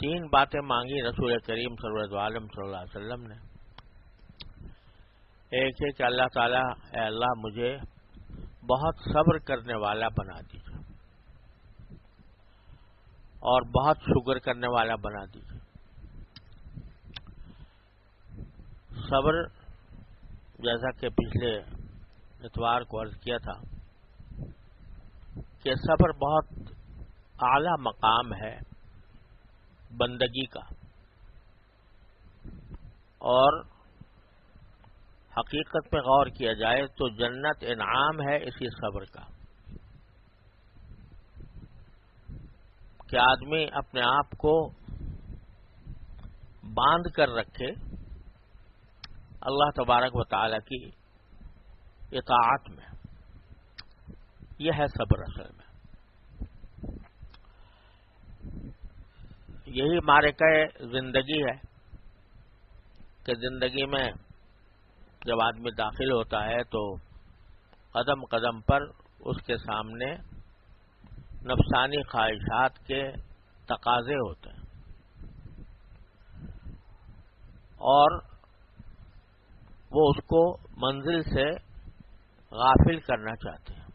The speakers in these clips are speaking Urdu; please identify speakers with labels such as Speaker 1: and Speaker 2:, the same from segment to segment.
Speaker 1: تین باتیں مانگی رسول کریم سرورت عالم صلی اللہ علیہ وسلم نے. ایک ہے کہ اللہ تعالیٰ، اے اللہ مجھے بہت صبر کرنے والا بنا دیجیے اور بہت شکر کرنے والا بنا دیجیے. صبر، جیسا کہ پچھلے اتوار کو عرض کیا تھا کہ صبر بہت اعلیٰ مقام ہے بندگی کا، اور حقیقت میں غور کیا جائے تو جنت انعام ہے اسی صبر کا، کہ آدمی اپنے آپ کو باندھ کر رکھے اللہ تبارک و تعالی کی اطاعت میں. یہ ہے صبر اصل میں. یہی معرکہ زندگی ہے کہ زندگی میں جب آدمی داخل ہوتا ہے تو قدم قدم پر اس کے سامنے نفسانی خواہشات کے تقاضے ہوتے ہیں، اور وہ اس کو منزل سے غافل کرنا چاہتے ہیں.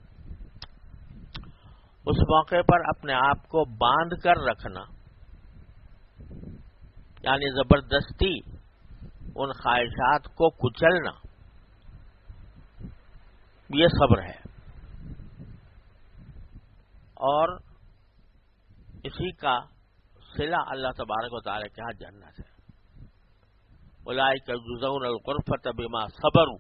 Speaker 1: اس موقع پر اپنے آپ کو باندھ کر رکھنا، یعنی زبردستی ان خواہشات کو کچلنا، یہ صبر ہے. اور اسی کا صلہ اللہ تبارک و تعالی کے ہاں جنت ہے. اولئک یجزون الغرفۃ بما صبروا.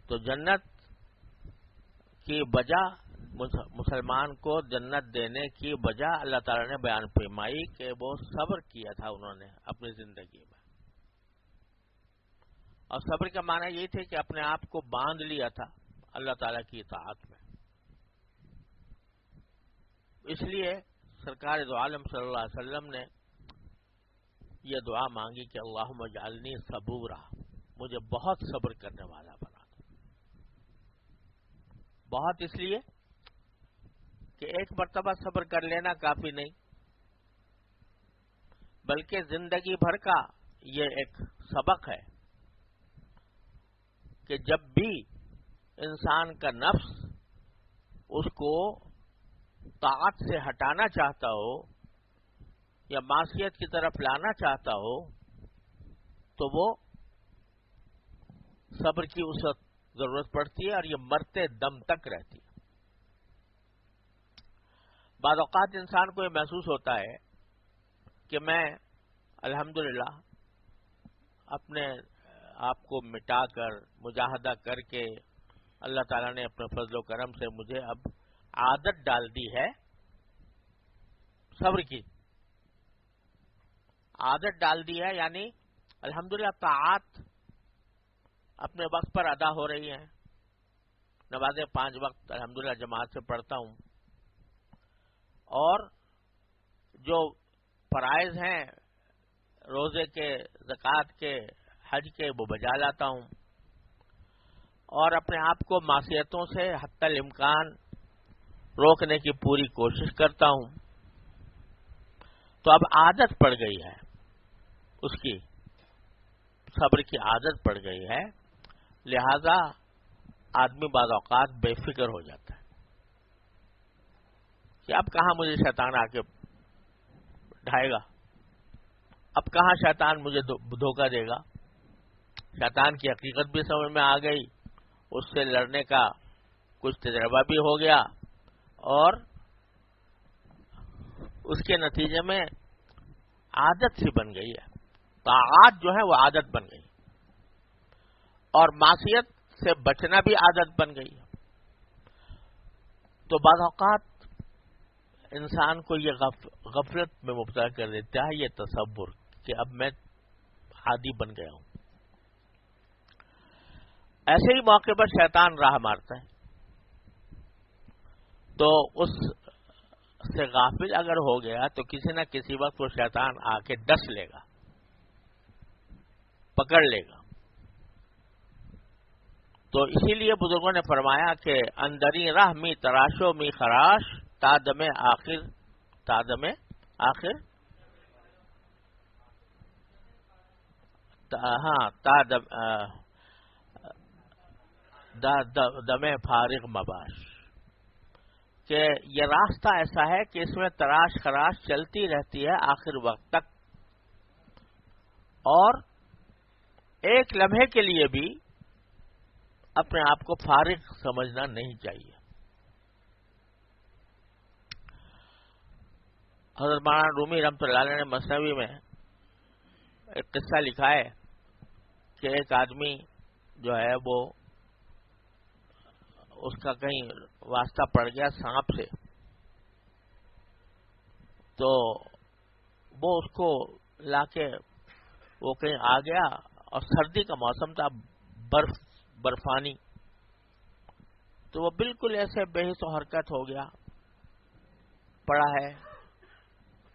Speaker 1: تو جنت کی وجہ، مسلمان کو جنت دینے کی وجہ اللہ تعالی نے بیان فرمائی کہ وہ صبر کیا تھا انہوں نے اپنی زندگی میں. اور صبر کا معنی یہ تھے کہ اپنے آپ کو باندھ لیا تھا اللہ تعالی کی اطاعت میں. اس لیے سرکار دو عالم صلی اللہ علیہ وسلم نے یہ دعا مانگی کہ اللہم اجعلنی صبورا، مجھے بہت صبر کرنے والا بنا دو. بہت اس لیے کہ ایک مرتبہ صبر کر لینا کافی نہیں، بلکہ زندگی بھر کا یہ ایک سبق ہے کہ جب بھی انسان کا نفس اس کو طاعت سے ہٹانا چاہتا ہو یا معصیت کی طرف لانا چاہتا ہو تو وہ صبر کی اس وقت ضرورت پڑتی ہے، اور یہ مرتے دم تک رہتی ہے. بعض اوقات انسان کو یہ محسوس ہوتا ہے کہ میں الحمدللہ اپنے آپ کو مٹا کر مجاہدہ کر کے اللہ تعالیٰ نے اپنے فضل و کرم سے مجھے اب عادت ڈال دی ہے صبر کی، عادت ڈال دی ہے، یعنی الحمدللہ طاعات اپنے وقت پر ادا ہو رہی ہیں. نمازیں 5 وقت الحمدللہ جماعت سے پڑھتا ہوں، اور جو فرائض ہیں روزے کے، زکوٰۃ کے، حج کے، وہ بجا لاتا ہوں، اور اپنے آپ کو معصیتوں سے حتی الامکان روکنے کی پوری کوشش کرتا ہوں. تو اب عادت پڑ گئی ہے، اس کی صبر کی عادت پڑ گئی ہے، لہذا آدمی بعض اوقات بے فکر ہو جاتا ہے کہ اب کہاں مجھے شیطان آ کے ڈھائے گا، اب کہاں شیطان مجھے دھوکہ دے گا. شیطان کی حقیقت بھی سمجھ میں آ گئی، اس سے لڑنے کا کچھ تجربہ بھی ہو گیا، اور اس کے نتیجے میں عادت سی بن گئی ہے. طاعات جو ہے وہ عادت بن گئی، اور معصیت سے بچنا بھی عادت بن گئی. تو بعض اوقات انسان کو یہ غفلت میں مبتلا کر دیتا ہے یہ تصور کہ اب میں عادی بن گیا ہوں. ایسے ہی موقع پر شیطان راہ مارتا ہے، تو اس سے غافل اگر ہو گیا تو کسی نہ کسی وقت وہ شیطان آ کے ڈس لے گا، پکڑ لے گا. تو اسی لیے بزرگوں نے فرمایا کہ اندری راہ می تراشو می خراش تا دم آخر تادم آخر ہاں دم فارغ مباش، کہ یہ راستہ ایسا ہے کہ اس میں تراش خراش چلتی رہتی ہے آخر وقت تک، اور ایک لمحے کے لیے بھی اپنے آپ کو فارغ سمجھنا نہیں چاہیے۔ حضرت مولانا رومی رحمۃ اللہ علیہ نے مثنوی میں ایک قصہ لکھا ہے کہ ایک آدمی جو ہے وہ اس کا کہیں واسطہ پڑ گیا سانپ سے، تو وہ اس کو لا کے وہ کہیں آ گیا، اور سردی کا موسم تھا، برفانی، تو وہ بالکل ایسے بے حس و حرکت ہو گیا، پڑا ہے،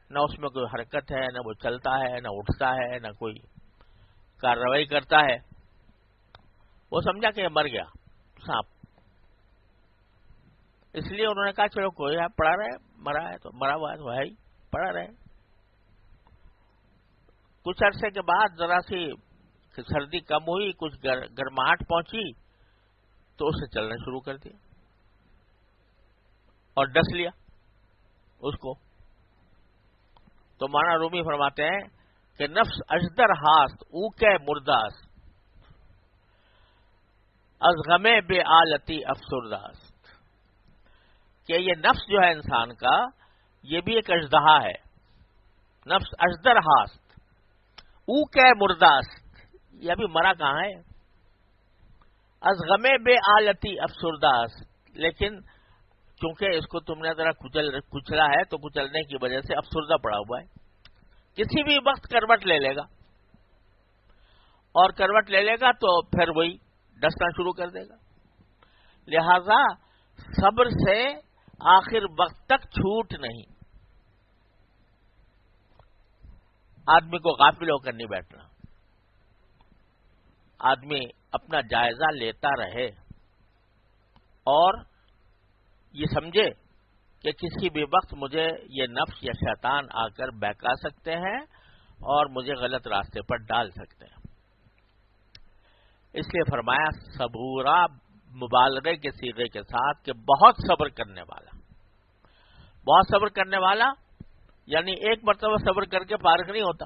Speaker 1: نہ اس میں کوئی حرکت ہے، نہ وہ چلتا ہے، نہ اٹھتا ہے، نہ کوئی کارروائی کرتا ہے۔ وہ سمجھا کہ یہ مر گیا سانپ، اس لیے انہوں نے کہا چلو کوئی ہے، پڑا رہے، مرا ہے تو مرا ہوا ہے تو ہے ہی، پڑا رہے۔ کچھ عرصے کے بعد ذرا سی سردی کم ہوئی، کچھ گرماہٹ پہنچی، تو اسے چلنا شروع کر دیا اور ڈس لیا اس کو۔ تو مولانا رومی فرماتے ہیں کہ نفس اجدر ہاست او کے مرداست، از غمے بے آلتی افسرداست، کہ یہ نفس جو ہے انسان کا، یہ بھی ایک اژدہا ہے، نفس اجدر ہاست او کے مرداست، یہ ابھی مرا کہاں ہے، از غمے بے آلتی افسرداست، لیکن چونکہ اس کو تم نے ذرا کچلا ہے تو کچلنے کی وجہ سے افسردہ پڑا ہوا ہے، کسی بھی وقت کروٹ لے لے گا، اور کروٹ لے لے گا تو پھر وہی ڈسنا شروع کر دے گا۔ لہذا صبر سے آخر وقت تک چھوٹ نہیں، آدمی کو غافل ہو کر نہیں بیٹھنا، آدمی اپنا جائزہ لیتا رہے اور یہ سمجھے کہ کسی بھی وقت مجھے یہ نفس یا شیطان آ کر بہکا سکتے ہیں اور مجھے غلط راستے پر ڈال سکتے ہیں۔ اس لیے فرمایا صبورا مبالغے کے صیغے کے ساتھ کہ بہت صبر کرنے والا، بہت صبر کرنے والا یعنی ایک مرتبہ صبر کر کے فارغ نہیں ہوتا،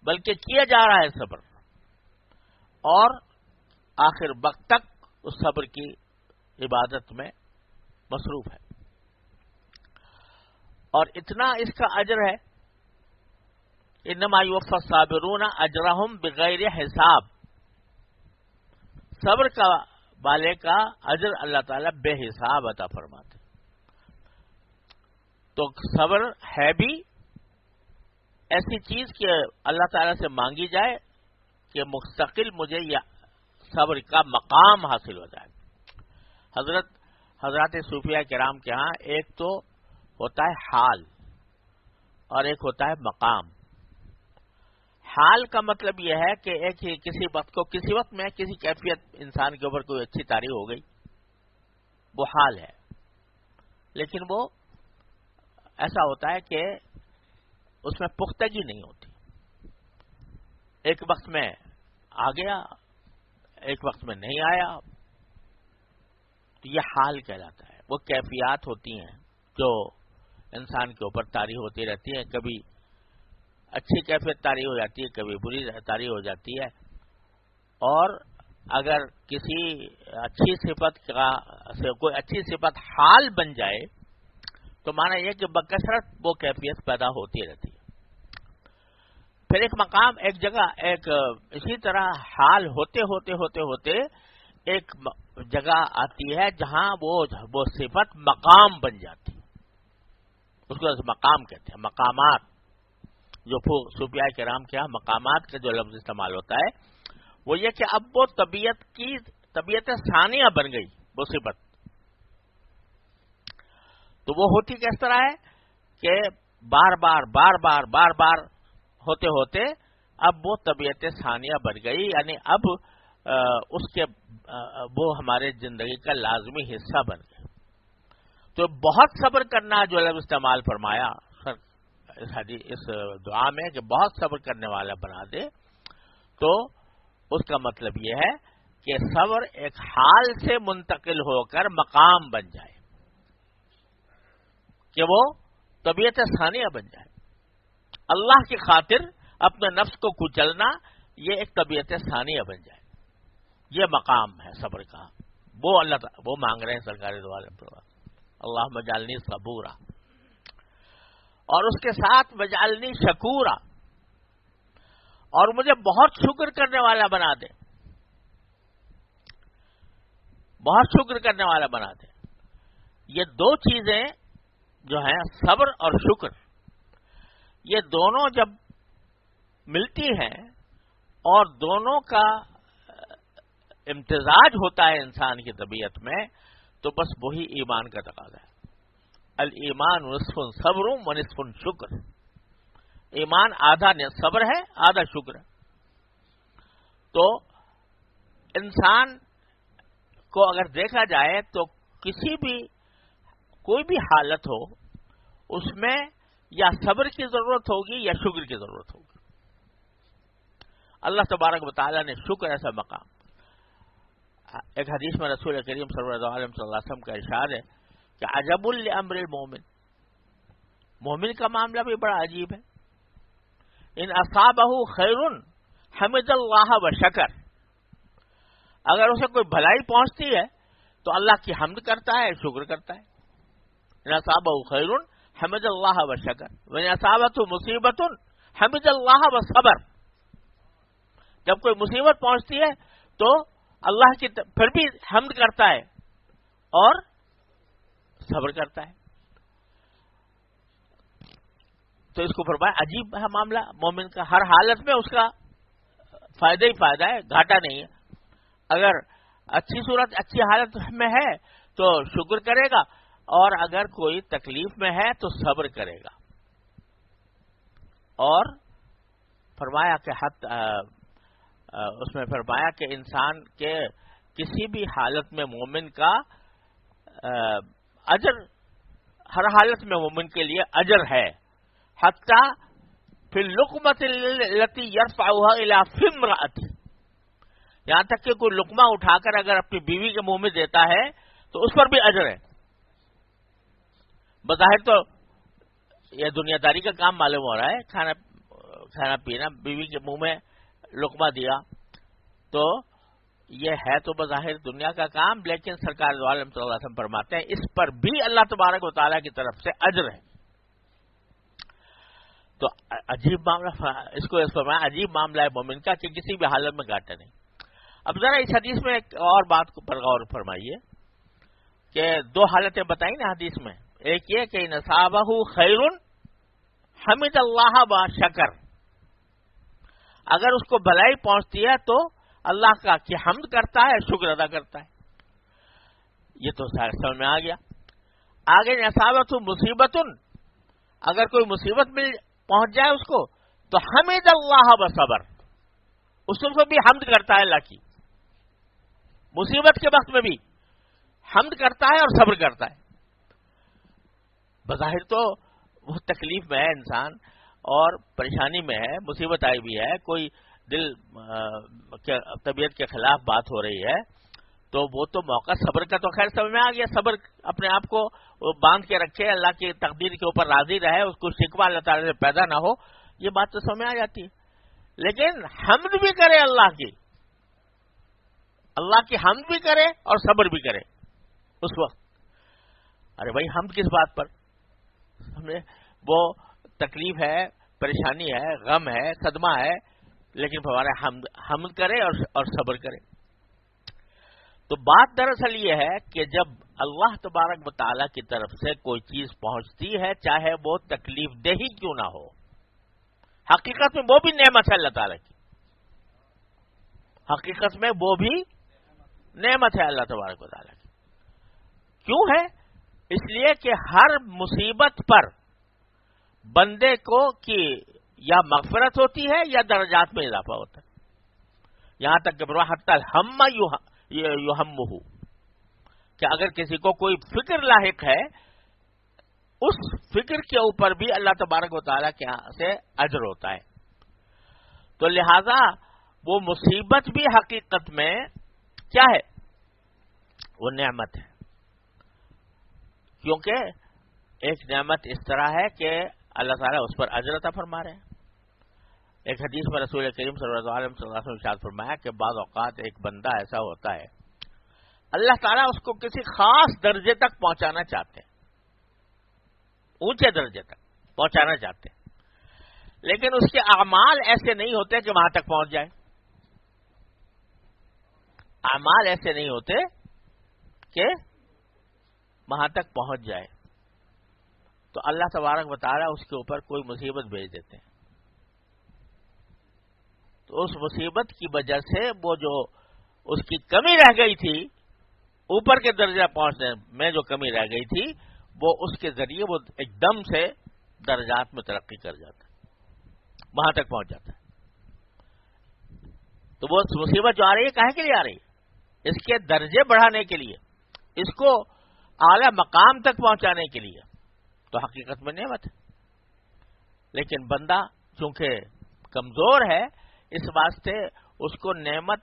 Speaker 1: بلکہ کیا جا رہا ہے صبر، اور آخر وقت تک اس صبر کی عبادت میں مصروف ہے، اور اتنا اس کا اجر ہے، انما یوفی الصابرون اجرہم بغیر حساب، صبر کا والے کا اجر اللہ تعالیٰ بے حساب عطا فرماتے۔ تو صبر ہے بھی ایسی چیز کہ اللہ تعالیٰ سے مانگی جائے کہ مستقل مجھے یہ صبر کا مقام حاصل ہو جائے۔ حضرات صوفیہ کرام کے ہاں ایک تو ہوتا ہے حال اور ایک ہوتا ہے مقام۔ حال کا مطلب یہ ہے کہ ایک ہی کسی وقت میں کسی کیفیت انسان کے اوپر کوئی اچھی تاریخ ہو گئی، وہ حال ہے، لیکن وہ ایسا ہوتا ہے کہ اس میں پختگی نہیں ہوتی، ایک وقت میں آ گیا، ایک وقت میں نہیں آیا، تو یہ حال کہلاتا ہے۔ وہ کیفیات ہوتی ہیں جو انسان کے اوپر طاری ہوتی رہتی ہیں، کبھی اچھی کیفیت طاری ہو جاتی ہے، کبھی بری طاری ہو جاتی ہے، اور اگر کسی اچھی صفت کا کوئی اچھی صفت حال بن جائے تو معنی یہ کہ بکثرت وہ کیفیت پیدا ہوتی رہتی ہے۔ پھر ایک مقام، ایک جگہ، ایک اسی طرح حال ہوتے ہوتے ہوتے ہوتے ایک جگہ آتی ہے جہاں وہ صفت مقام بن جاتی ہے، اس کو مقام کہتے ہیں۔ مقامات جو صوفیاء کرام کے یہاں مقامات کا جو لفظ استعمال ہوتا ہے وہ یہ کہ اب وہ طبیعت ثانیہ بن گئی وہ صفت، تو وہ ہوتی کس طرح ہے کہ بار بار ہوتے ہوتے اب وہ طبیعت ثانیہ بن گئی، یعنی اب اس کے وہ ہمارے زندگی کا لازمی حصہ بن گئے۔ تو بہت صبر کرنا جو لفظ استعمال فرمایا اس دعا میں کہ بہت صبر کرنے والا بنا دے، تو اس کا مطلب یہ ہے کہ صبر ایک حال سے منتقل ہو کر مقام بن جائے، کہ وہ طبیعت ثانیہ بن جائے۔ اللہ کی خاطر اپنے نفس کو کچلنا یہ ایک طبیعت ثانیہ بن جائے، یہ مقام ہے صبر کا۔ وہ اللہ وہ مانگ رہے ہیں سرکار دو عالم پر، اللہم اجعلنی صبورا، اور اس کے ساتھ وجعلنی شکورا، اور مجھے بہت شکر کرنے والا بنا دے، بہت شکر کرنے والا بنا دے۔ یہ دو چیزیں جو ہیں صبر اور شکر، یہ دونوں جب ملتی ہیں اور دونوں کا امتزاج ہوتا ہے انسان کی طبیعت میں، تو بس وہی ایمان کا تقاضا ہے۔ الایمان نصف صبر و نصف شکر، ایمان آدھا صبر ہے آدھا شکر ہے۔ تو انسان کو اگر دیکھا جائے تو کوئی بھی حالت ہو، اس میں یا صبر کی ضرورت ہوگی یا شکر کی ضرورت ہوگی۔ اللہ تبارک و تعالیٰ نے شکر ایسا مقام، ایک حدیث میں رسول کریم صلی اللہ علیہ وسلم کا ارشاد ہے کہ عجب لامر المومن، مومن کا معاملہ بھی بڑا عجیب ہے۔ ان اصابہ خیر حمد اللہ و شکر، اگر اسے کوئی بھلائی پہنچتی ہے تو اللہ کی حمد کرتا ہے، شکر کرتا ہے۔ ان اصابہ خیر حمد اللہ و شکر وان اصابتہ مصیبت حمد اللہ و صبر، جب کوئی مصیبت پہنچتی ہے تو اللہ کی پھر بھی حمد کرتا ہے اور صبر کرتا ہے۔ تو اس کو فرمایا عجیب ہے معاملہ مومن کا، ہر حالت میں اس کا فائدہ ہی فائدہ ہے، گھاٹا نہیں ہے۔ اگر اچھی صورت اچھی حالت میں ہے تو شکر کرے گا، اور اگر کوئی تکلیف میں ہے تو صبر کرے گا۔ اور فرمایا کہ اس میں فرمایا کہ انسان کے کسی بھی حالت میں مومن کا اجر، ہر حالت میں مومن کے لیے اجر ہے، حتی فی اللقمۃ التی یرفعها الی فی امرأتہ، یہاں تک کہ کوئی لقمہ اٹھا کر اگر اپنی بیوی کے منہ میں دیتا ہے تو اس پر بھی اجر ہے۔ بظاہر تو یہ دنیا داری کا کام معلوم ہو رہا ہے، کھانا پینا، بیوی کے منہ میں لقمہ دیا، تو یہ ہے تو بظاہر دنیا کا کام، لیکن سرکار دو عالم صلی اللہ علیہ وسلم فرماتے ہیں اس پر بھی اللہ تبارک و تعالیٰ کی طرف سے اجر ہے۔ تو عجیب معاملہ، اس کو فرمایا عجیب معاملہ ہے مومن کا کہ کسی بھی حالت میں گھاٹا نہیں۔ اب ذرا اس حدیث میں ایک اور بات پر غور فرمائیے کہ دو حالتیں بتائیں نا حدیث میں، ایک یہ کہ نصابہ خیر حمد اللہ و شکر، اگر اس کو بھلائی پہنچتی ہے تو اللہ کا کی حمد کرتا ہے، شکر ادا کرتا ہے۔ یہ تو سمجھ میں آ گیا۔ آگے نصابہ مصیبت، اگر کوئی مصیبت پہنچ جائے اس کو تو حمد اللہ و صبر، اس کو بھی حمد کرتا ہے اللہ کی، مصیبت کے وقت میں بھی حمد کرتا ہے اور صبر کرتا ہے۔ بظاہر تو وہ تکلیف میں ہے انسان اور پریشانی میں ہے، مصیبت آئی بھی ہے، کوئی دل طبیعت کے خلاف بات ہو رہی ہے، تو وہ تو موقع صبر کا تو خیر سمجھ میں آ گیا، صبر اپنے آپ کو باندھ کے رکھے، اللہ کی تقدیر کے اوپر راضی رہے، اس کو شکوہ اللہ تعالی سے پیدا نہ ہو، یہ بات تو سمجھ میں آ جاتی ہے۔ لیکن حمد بھی کرے اللہ کی حمد بھی کرے اور صبر بھی کرے اس وقت، ارے بھائی حمد کس بات پر؟ وہ تکلیف ہے، پریشانی ہے، غم ہے، صدمہ ہے، لیکن ہمارا حمد کرے اور صبر کرے۔ تو بات دراصل یہ ہے کہ جب اللہ تبارک و تعالیٰ کی طرف سے کوئی چیز پہنچتی ہے، چاہے وہ تکلیف دہ ہی کیوں نہ ہو، حقیقت میں وہ بھی نعمت ہے اللہ تعالیٰ کی، حقیقت میں وہ بھی نعمت ہے اللہ تبارک و تعالیٰ کی۔ کیوں ہے؟ اس لیے کہ ہر مصیبت پر بندے کو کی یا مغفرت ہوتی ہے یا درجات میں اضافہ ہوتا ہے، یہاں تک کہ حتی الہم یہمہ، کہ اگر کسی کو کوئی فکر لاحق ہے اس فکر کے اوپر بھی اللہ تبارک و تعالیٰ کے یہاں سے اجر ہوتا ہے. تو لہذا وہ مصیبت بھی حقیقت میں کیا ہے؟ وہ نعمت ہے. کیونکہ ایک نعمت اس طرح ہے کہ اللہ تعالیٰ اس پر اجر عطا فرما رہے ہیں. ایک حدیث میں رسول کریم صلی اللہ علیہ وسلم نے ارشاد فرمایا کہ بعض اوقات ایک بندہ ایسا ہوتا ہے اللہ تعالیٰ اس کو کسی خاص درجے تک پہنچانا چاہتے ہیں، اونچے درجے تک پہنچانا چاہتے ہیں، لیکن اس کے اعمال ایسے نہیں ہوتے کہ وہاں تک پہنچ جائے. اعمال ایسے نہیں ہوتے کہ وہاں تک پہنچ جائے. تو اللہ تبارک و تعالیٰ اس کے اوپر کوئی مصیبت بھیج دیتے ہیں. تو اس مصیبت کی وجہ سے وہ جو اس کی کمی رہ گئی تھی، اوپر کے درجہ پہنچنے میں جو کمی رہ گئی تھی، وہ اس کے ذریعے وہ ایک دم سے درجات میں ترقی کر جاتا ہے، وہاں تک پہنچ جاتا ہے. تو وہ مصیبت جو آ رہی ہے کاہے کے لیے آ رہی ہے؟ اس کے درجے بڑھانے کے لیے، اس کو اعلی مقام تک پہنچانے کے لیے. تو حقیقت میں نعمت ہے. لیکن بندہ چونکہ کمزور ہے، اس واسطے اس کو نعمت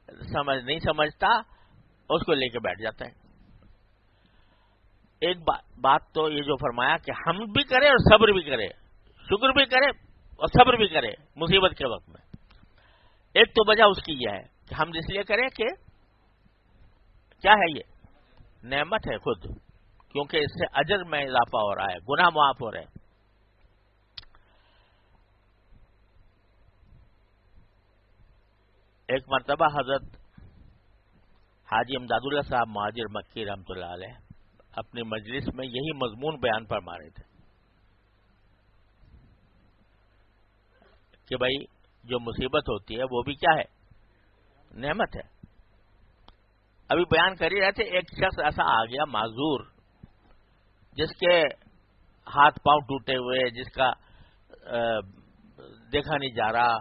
Speaker 1: نہیں سمجھتا، اس کو لے کے بیٹھ جاتا ہے. ایک بات تو یہ جو فرمایا کہ حمد بھی کرے اور صبر بھی کرے، شکر بھی کرے اور صبر بھی کرے مصیبت کے وقت میں. ایک تو وجہ اس کی یہ ہے کہ حمد اس لیے کرے کہ کیا ہے، یہ نعمت ہے خود، کیونکہ اس سے اجر میں اضافہ ہو رہا ہے، گناہ معاف ہو رہے ہیں. ایک مرتبہ حضرت حاجی امداد اللہ صاحب مہاجر مکی رحمۃ اللہ علیہ اپنی مجلس میں یہی مضمون بیان فرما رہے تھے کہ بھائی جو مصیبت ہوتی ہے وہ بھی کیا ہے؟ نعمت ہے. ابھی بیان کر ہی رہے تھے، ایک شخص ایسا آ گیا معذور، جس کے ہاتھ پاؤں ٹوٹے ہوئے، جس کا دیکھا نہیں جا رہا،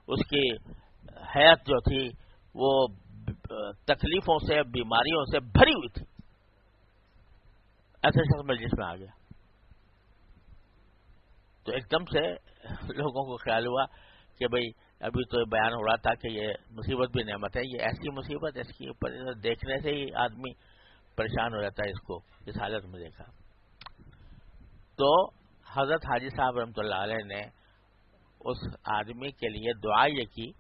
Speaker 1: اس کی حیات جو تھی وہ تکلیفوں سے، بیماریوں سے بھری ہوئی تھی. ایسے شخص مجلس میں آ گیا تو ایک دم سے لوگوں کو خیال ہوا کہ بھئی ابھی تو بیان ہو رہا تھا کہ یہ مصیبت بھی نعمت ہے، یہ ایسی مصیبت اس کے اوپر دیکھنے سے ہی آدمی پریشان ہو جاتا ہے. اس کو اس حالت میں دیکھا تو حضرت حاجی صاحب رحمۃ اللہ علیہ نے اس آدمی کے لیے دعا یہ کی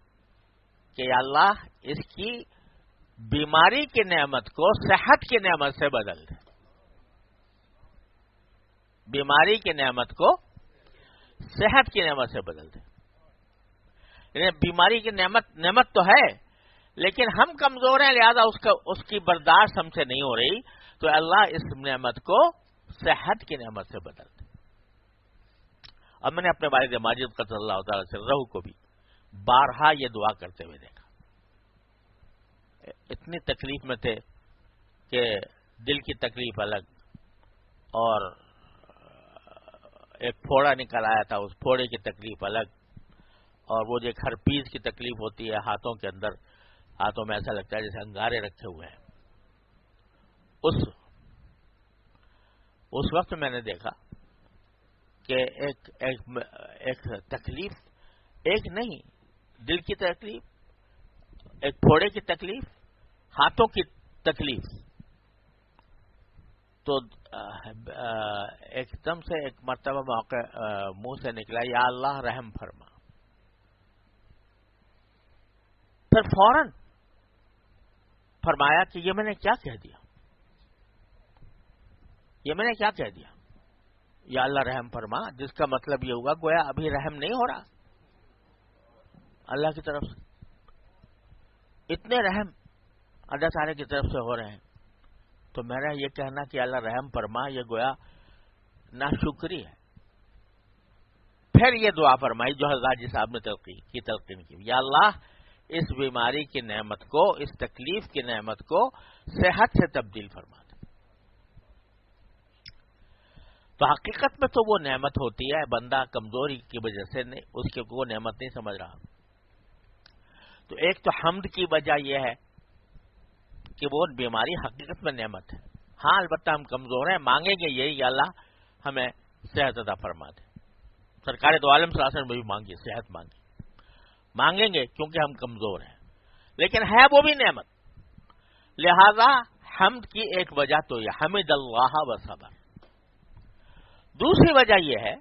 Speaker 1: کہ یا اللہ اس کی بیماری کی نعمت کو صحت کی نعمت سے بدل دے. بیماری کی نعمت کو صحت کی نعمت سے بدل دے. یعنی بیماری کی نعمت تو ہے، لیکن ہم کمزور ہیں، لہذا اس کی برداشت ہم سے نہیں ہو رہی. تو اللہ اس نعمت کو صحت کی نعمت سے بدل دے. اب میں نے اپنے والد ماجد قدس اللہ تعالی سرہ کو بھی بارہا یہ دعا کرتے ہوئے دیکھا. اتنی تکلیف میں تھے کہ دل کی تکلیف الگ، اور ایک پھوڑا نکل آیا تھا، اس پھوڑے کی تکلیف الگ، اور وہ جو ایک ہرپیز کی تکلیف ہوتی ہے ہاتھوں کے اندر، ہاتھوں میں ایسا لگتا ہے جیسے انگارے رکھے ہوئے ہیں. اس وقت میں نے دیکھا کہ ایک تکلیف، ایک نہیں، دل کی تکلیف، ایک پھوڑے کی تکلیف، ہاتھوں کی تکلیف. تو ایک دم سے ایک مرتبہ موقع منہ سے نکلا، یا اللہ رحم فرما. پھر فوراً فرمایا کہ یہ میں نے کیا کہہ دیا، یہ میں نے کیا کہہ دیا، یا اللہ رحم فرما، جس کا مطلب یہ ہوگا گویا ابھی رحم نہیں ہو رہا اللہ کی طرف سے. اتنے رحم اللہ تعالی کی طرف سے ہو رہے ہیں، تو میرا یہ کہنا کہ اللہ رحم فرما یہ گویا ناشکری ہے. پھر یہ دعا فرمائی جو حضرت جی صاحب نے تلقین کی، یا اللہ اس بیماری کی نعمت کو، اس تکلیف کی نعمت کو صحت سے تبدیل فرما دے. تو حقیقت میں تو وہ نعمت ہوتی ہے، بندہ کمزوری کی وجہ سے اس کے وہ نعمت نہیں سمجھ رہا. تو ایک تو حمد کی وجہ یہ ہے کہ وہ بیماری حقیقت میں نعمت ہے. ہاں البتہ ہم کمزور ہیں، مانگیں گے یہی، یا اللہ ہمیں صحت عطا فرما دے. سرکار دو عالم صلی اللہ علیہ وسلم بھی مانگی، صحت مانگیں گے کیونکہ ہم کمزور ہیں، لیکن ہے وہ بھی نعمت. لہذا حمد کی ایک وجہ تو یہ حمد اللہ و صبر. دوسری وجہ یہ ہے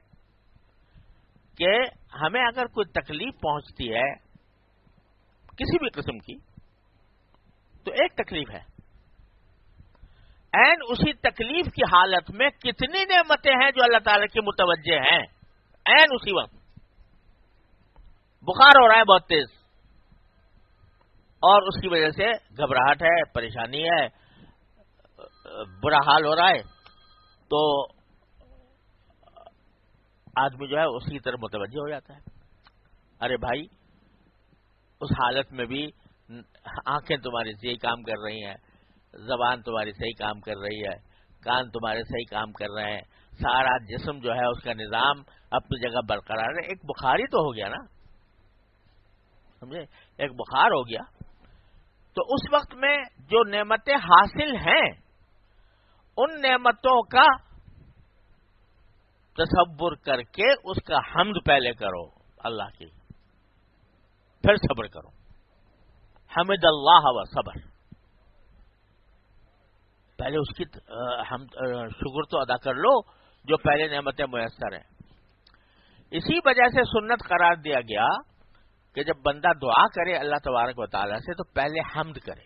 Speaker 1: کہ ہمیں اگر کوئی تکلیف پہنچتی ہے کسی بھی قسم کی، تو ایک تکلیف ہے، عین اسی تکلیف کی حالت میں کتنی نعمتیں ہیں جو اللہ تعالی کی متوجہ ہیں. عین اسی وقت بخار ہو رہا ہے بہت تیز، اور اس کی وجہ سے گھبراہٹ ہے، پریشانی ہے، برا حال ہو رہا ہے، تو آدمی جو ہے اس کی طرف متوجہ ہو جاتا ہے. ارے بھائی، اس حالت میں بھی آنکھیں تمہاری صحیح کام کر رہی ہیں، زبان تمہاری صحیح کام کر رہی ہے، کان تمہارے صحیح کام کر رہے ہیں، سارا جسم جو ہے اس کا نظام اپنی جگہ برقرار ہے. ایک بخار ہی تو ہو گیا نا، سمجھے، ایک بخار ہو گیا. تو اس وقت میں جو نعمتیں حاصل ہیں ان نعمتوں کا تصور کر کے اس کا حمد پہلے کرو اللہ کی، پھر صبر کرو. حمد اللہ و صبر، پہلے اس کی شکر تو ادا کر لو جو پہلے نعمتیں میسر ہیں. اسی وجہ سے سنت قرار دیا گیا کہ جب بندہ دعا کرے اللہ تبارک و تعالیٰ سے تو پہلے حمد کرے،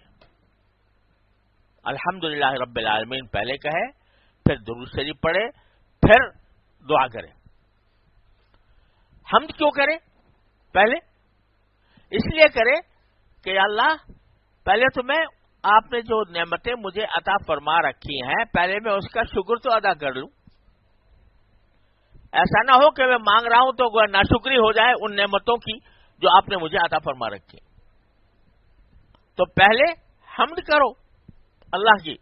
Speaker 1: الحمدللہ رب العالمین پہلے کہے، پھر درود شریف پڑھے، پھر دعا کرے. حمد کیوں کرے پہلے؟ اس لیے کرے کہ اللہ پہلے تو میں آپ نے جو نعمتیں مجھے عطا فرما رکھی ہیں پہلے میں اس کا شکر تو ادا کر لوں. ایسا نہ ہو کہ میں مانگ رہا ہوں تو ناشکری ہو جائے ان نعمتوں کی جو آپ نے مجھے عطا فرما رکھی. تو پہلے حمد کرو اللہ کی.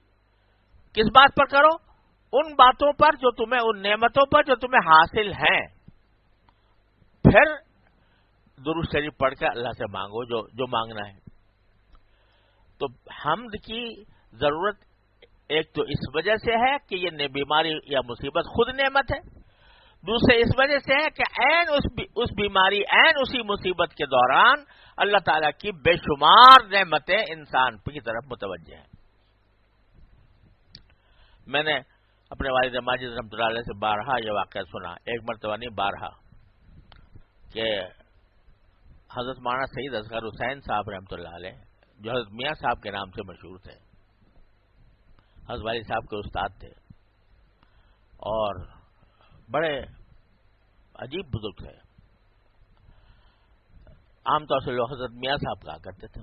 Speaker 1: کس بات پر کرو؟ ان باتوں پر جو تمہیں، ان نعمتوں پر جو تمہیں حاصل ہیں. پھر درود شریف پڑھ کر اللہ سے مانگو جو مانگنا ہے. تو حمد کی ضرورت ایک تو اس وجہ سے ہے کہ یہ بیماری یا مصیبت خود نعمت ہے، دوسرے اس وجہ سے ہے کہ عین اس بیماری، عین اسی مصیبت کے دوران اللہ تعالیٰ کی بے شمار نعمتیں انسان کی طرف متوجہ ہیں. میں نے اپنے والد ماجد رحمۃ اللہ علیہ سے بارہا یہ واقعہ سنا، ایک مرتبہ نہیں بارہا، کہ حضرت مولانا سید اصغر حسین صاحب رحمۃ اللہ علیہ جو حضرت میاں صاحب کے نام سے مشہور تھے، حضرت والد صاحب کے استاد تھے اور بڑے عجیب بزرگ تھے. عام طور سے لوگ حضرت میاں صاحب کہا کرتے تھے.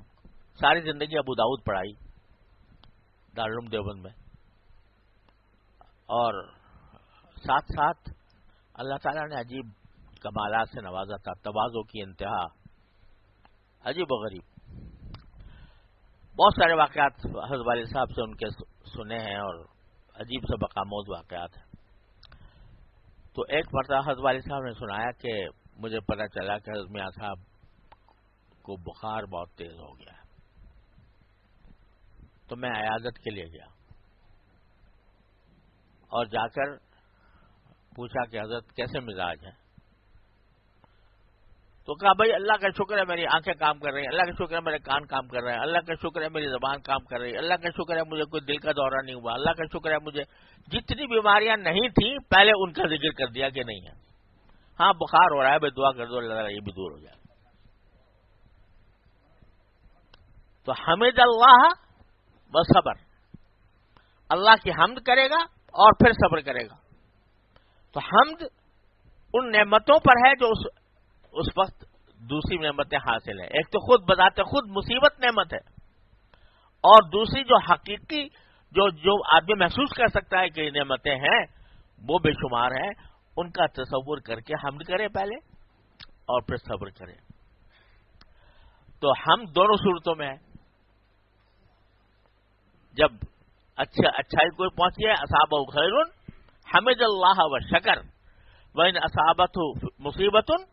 Speaker 1: ساری زندگی ابو داؤد پڑھائی دارالعلوم دیوبند میں، اور ساتھ ساتھ اللہ تعالیٰ نے عجیب کمالات سے نوازا تھا، تواضع کی انتہا، عجیب و غریب. بہت سارے واقعات حضرت والد صاحب سے ان کے سنے ہیں اور عجیب سے بقاموز واقعات ہیں. تو ایک مرتبہ حضرت والد صاحب نے سنایا کہ مجھے پتہ چلا کہ حضرت میاں صاحب کو بخار بہت تیز ہو گیا ہے. تو میں عیادت کے لیے گیا اور جا کر پوچھا کہ حضرت کیسے مزاج ہے؟ تو کہا بھائی اللہ کا شکر ہے میری آنکھیں کام کر رہی ہیں، اللہ کا شکر ہے میرے کان کام کر رہے ہیں، اللہ کا شکر ہے میری زبان کام کر رہی ہے، اللہ کا شکر ہے مجھے کوئی دل کا دورہ نہیں ہوا، اللہ کا شکر ہے مجھے جتنی بیماریاں نہیں تھیں پہلے ان کا ذکر کر دیا کہ نہیں ہے. ہاں بخار ہو رہا ہے، بھائی دعا کر دو اللہ تعالیٰ یہ بھی دور ہو جائے. تو حمد اللہ و صبر، اللہ کی حمد کرے گا اور پھر صبر کرے گا. تو حمد ان نعمتوں پر ہے جو اس وقت دوسری نعمتیں حاصل ہیں. ایک تو خود بذات خود مصیبت نعمت ہے، اور دوسری جو حقیقی جو آدمی محسوس کر سکتا ہے کہ یہ نعمتیں ہیں وہ بے شمار ہیں، ان کا تصور کر کے حمد کرے پہلے اور پھر صبر کرے. تو ہم دونوں صورتوں میں ہے. جب اچھائی کوئی پہنچی ہے اصابہ خیر حمد اللہ و شکر، وَإِنْ أَصَابَتْهُ مُصِيبَةٌ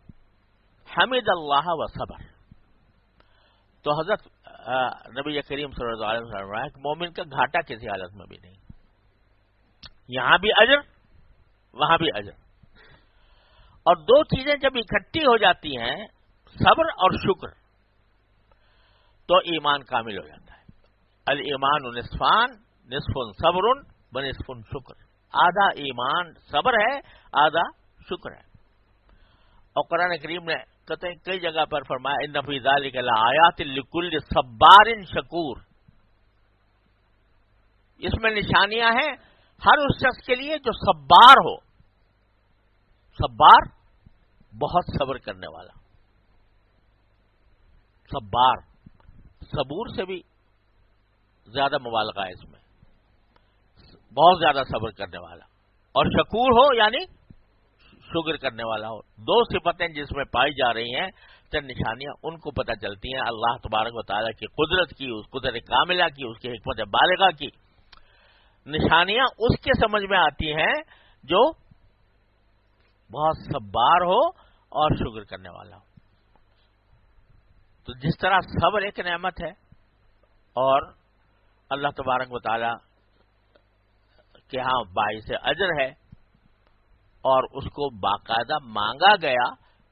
Speaker 1: حمد اللہ و صبر. تو حضرت نبی کریم صلی اللہ علیہ وسلم نے کہ مومن کا گھاٹا کسی حالت میں بھی نہیں. یہاں بھی اجر وہاں بھی اجر. اور دو چیزیں جب اکٹھی ہو جاتی ہیں، صبر اور شکر، تو ایمان کامل ہو جاتا ہے. الایمان نصفان، نصف صبر و نصف شکر. آدھا ایمان صبر ہے، آدھا شکر ہے. اور قرآن کریم نے کئی جگہ پر فرمایا ان فی ذلک لآیات لکل صبار شکور. اس میں نشانیاں ہیں ہر اس شخص کے لیے جو صبار ہو. صبار بہت صبر کرنے والا. صبار، صبور سے بھی زیادہ مبالغہ ہے اس میں، بہت زیادہ صبر کرنے والا. اور شکور ہو یعنی شکر کرنے والا ہو. دو صفتیں جس میں پائی جا رہی ہیں، چند نشانیاں ان کو پتہ چلتی ہیں اللہ تبارک و تعالیٰ کی قدرت کی، اس قدرت کاملہ کی، اس کی حکمت بالغہ کی. نشانیاں اس کے سمجھ میں آتی ہیں جو بہت صبار ہو اور شکر کرنے والا ہو. تو جس طرح صبر ایک نعمت ہے اور اللہ تبارک و تعالیٰ کے ہاں باعث اجر ہے، اور اس کو باقاعدہ مانگا گیا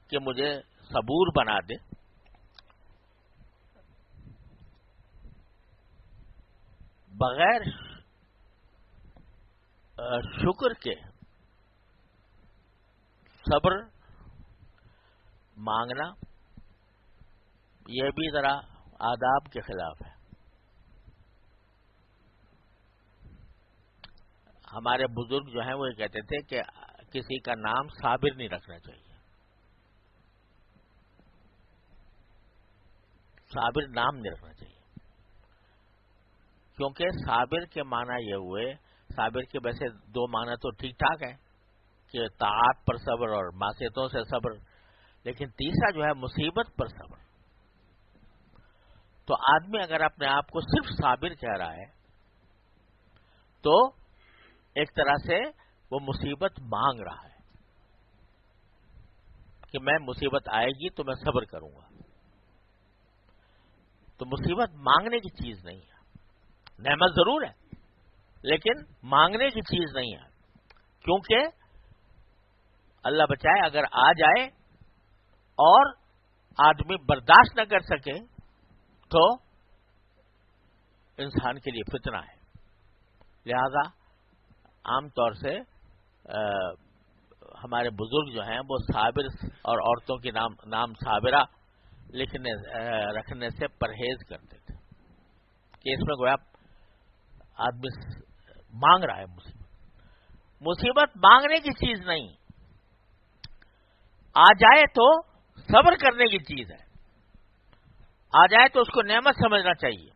Speaker 1: کہ مجھے صبور بنا دے، بغیر شکر کے صبر مانگنا یہ بھی ذرا آداب کے خلاف ہے. ہمارے بزرگ جو ہیں وہ یہ کہتے تھے کہ کسی کا نام صابر نہیں رکھنا چاہیے. صابر نام نہیں رکھنا چاہیے، کیونکہ صابر کے معنی یہ ہوئے، صابر کے ویسے دو معنی تو ٹھیک ٹھاک ہیں کہ طاعت پر صبر اور معصیتوں سے صبر، لیکن تیسرا جو ہے مصیبت پر صبر. تو آدمی اگر اپنے آپ کو صرف صابر کہہ رہا ہے تو ایک طرح سے وہ مصیبت مانگ رہا ہے کہ میں مصیبت آئے گی تو میں صبر کروں گا. تو مصیبت مانگنے کی چیز نہیں ہے. نعمت ضرور ہے لیکن مانگنے کی چیز نہیں ہے، کیونکہ اللہ بچائے اگر آ جائے اور آدمی برداشت نہ کر سکے تو انسان کے لیے فتنہ ہے. لہذا عام طور سے ہمارے بزرگ جو ہیں وہ صابر اور عورتوں کے نام صابرہ رکھنے سے پرہیز کرتے تھے کہ اس میں گویا آدمی مانگ رہا ہے مصیبت. مصیبت مانگنے کی چیز نہیں، آ جائے تو صبر کرنے کی چیز ہے. آ جائے تو اس کو نعمت سمجھنا چاہیے،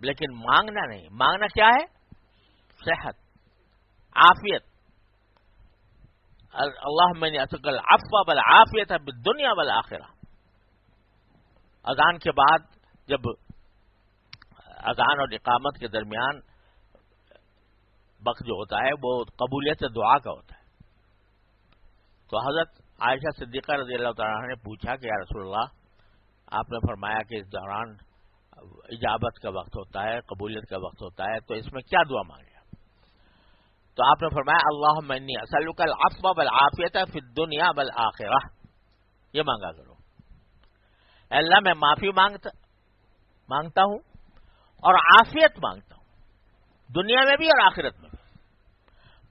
Speaker 1: لیکن مانگنا نہیں. مانگنا کیا ہے؟ صحت، عافیت. اللہم انی اسألک العفو والعافیۃ فی الدنیا والآخرہ. اذان کے بعد جب اذان اور اقامت کے درمیان وقت جو ہوتا ہے وہ قبولیت دعا کا ہوتا ہے. تو حضرت عائشہ صدیقہ رضی اللہ تعالیٰ عنہ نے پوچھا کہ یا رسول اللہ، آپ نے فرمایا کہ اس دوران اجابت کا وقت ہوتا ہے، قبولیت کا وقت ہوتا ہے، تو اس میں کیا دعا مانگے؟ تو آپ نے فرمایا اللہم انی اسألک العفو والعافیۃ فی الدنیا والآخرہ. یہ مانگا کرو، اے اللہ میں معافی مانگتا ہوں اور عافیت مانگتا ہوں، دنیا میں بھی اور آخرت میں بھی.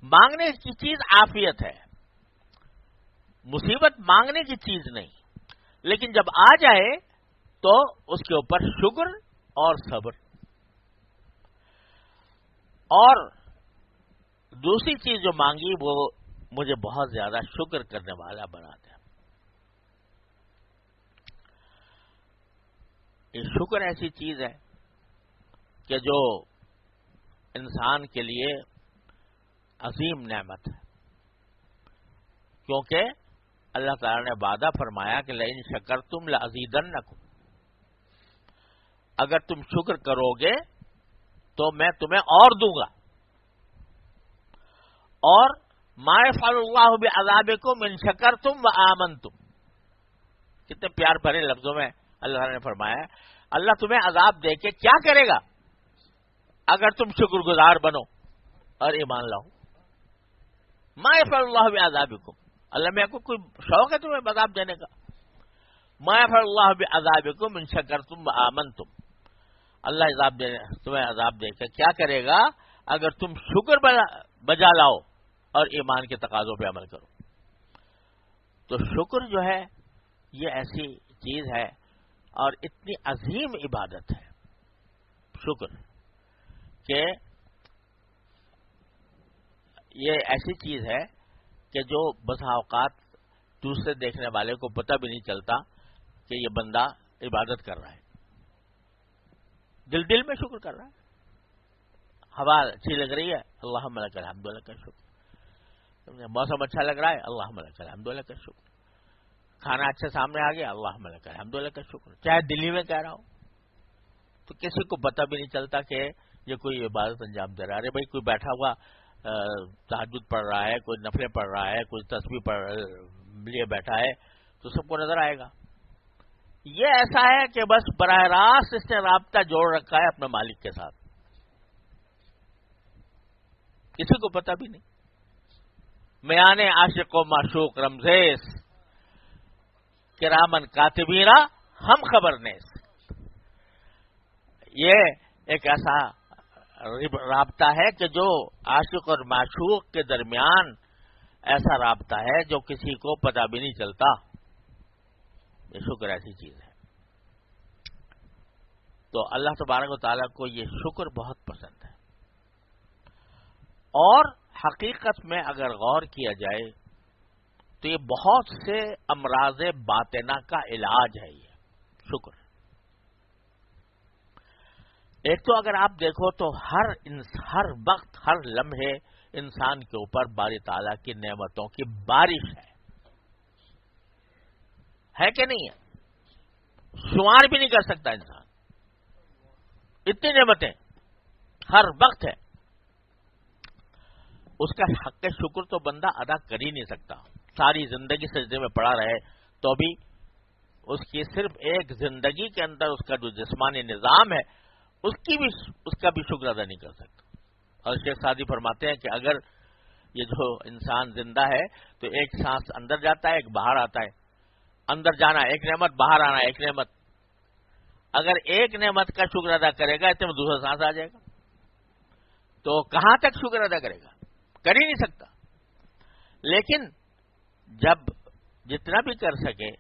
Speaker 1: مانگنے کی چیز عافیت ہے، مصیبت مانگنے کی چیز نہیں. لیکن جب آ جائے تو اس کے اوپر شکر اور صبر. اور دوسری چیز جو مانگی وہ مجھے بہت زیادہ شکر کرنے والا بنا دے. یہ شکر ایسی چیز ہے کہ جو انسان کے لیے عظیم نعمت ہے، کیونکہ اللہ تعالی نے وعدہ فرمایا کہ لئن شکرتم لازیدنکم. اگر تم شکر کرو گے تو میں تمہیں اور دوں گا. اور ما یفعل اللہ بعذابکم ان شکرتم وآمنتم. کتنے پیار بھرے لفظوں میں اللہ تعالی نے فرمایا اللہ تمہیں عذاب دے کے کیا کرے گا اگر تم شکر گزار بنو اور ایمان لاؤ. ما یفعل اللہ بعذابکم، اللہ میں کو کوئی شوق ہے تمہیں عذاب دینے کا؟ ما یفعل اللہ بعذابکم ان شکرتم وآمنتم، اللہ تمہیں عذاب دے کر کیا کرے گا اگر تم شکر بجا لاؤ اور ایمان کے تقاضوں پہ عمل کرو۔ تو شکر جو ہے یہ ایسی چیز ہے اور اتنی عظیم عبادت ہے شکر، کہ یہ ایسی چیز ہے کہ جو بسا اوقات دوسرے دیکھنے والے کو پتہ بھی نہیں چلتا کہ یہ بندہ عبادت کر رہا ہے، دل میں شکر کر رہا ہے۔ ہوا اچھی لگ رہی ہے، اللہم لک الحمد لک الشکر، موسم اچھا لگ رہا ہے، اللہم لک الحمد لک الشکر، کھانا اچھا سامنے آ گیا، اللہم لک الحمد لک الشکر، چاہے دلی میں کہہ رہا ہوں، تو کسی کو پتہ بھی نہیں چلتا کہ یہ کوئی عبادت انجام دے رہا ہے۔ ارے بھائی کوئی بیٹھا ہوا تہجد پڑھ رہا ہے، کوئی نفلیں پڑھ رہا ہے، کوئی تسبیح پڑھ لیے بیٹھا ہے، تو سب کو نظر آئے گا۔ یہ ایسا ہے کہ بس براہ راست اس نے رابطہ جوڑ رکھا ہے اپنے مالک کے ساتھ، کسی کو پتہ بھی نہیں۔ میان عاشق و معشوق رمزیس کرامن کاتبینا ہم خبر نیس، یہ ایک ایسا رابطہ ہے کہ جو عاشق اور معشوق کے درمیان ایسا رابطہ ہے جو کسی کو پتہ بھی نہیں چلتا۔ یہ شکر ایسی چیز ہے۔ تو اللہ تبارک و تعالیٰ کو یہ شکر بہت پسند ہے، اور حقیقت میں اگر غور کیا جائے تو یہ بہت سے امراض باطنہ کا علاج ہے۔ یہ شکر ایک تو اگر آپ دیکھو تو ہر وقت ہر لمحے انسان کے اوپر باری تعالیٰ کی نعمتوں کی بارش ہے کہ نہیں ہے؟ شمار بھی نہیں کر سکتا انسان، اتنی نعمتیں ہر وقت ہے۔ اس کا حق شکر تو بندہ ادا کر ہی نہیں سکتا، ساری زندگی سجدے میں پڑا رہے تو بھی اس کی صرف ایک زندگی کے اندر اس کا جو جسمانی نظام ہے اس کا بھی شکر ادا نہیں کر سکتا۔ اور شیخ سعدی فرماتے ہیں کہ اگر یہ جو انسان زندہ ہے تو ایک سانس اندر جاتا ہے، ایک باہر آتا ہے، اندر جانا ایک نعمت، باہر آنا ایک نعمت، اگر ایک نعمت کا شکر ادا کرے گا اتنے میں دوسرا سانس آ جائے گا، تو کہاں تک شکر ادا کرے گا؟ کر ہی نہیں سکتا۔ لیکن جب جتنا بھی کر سکے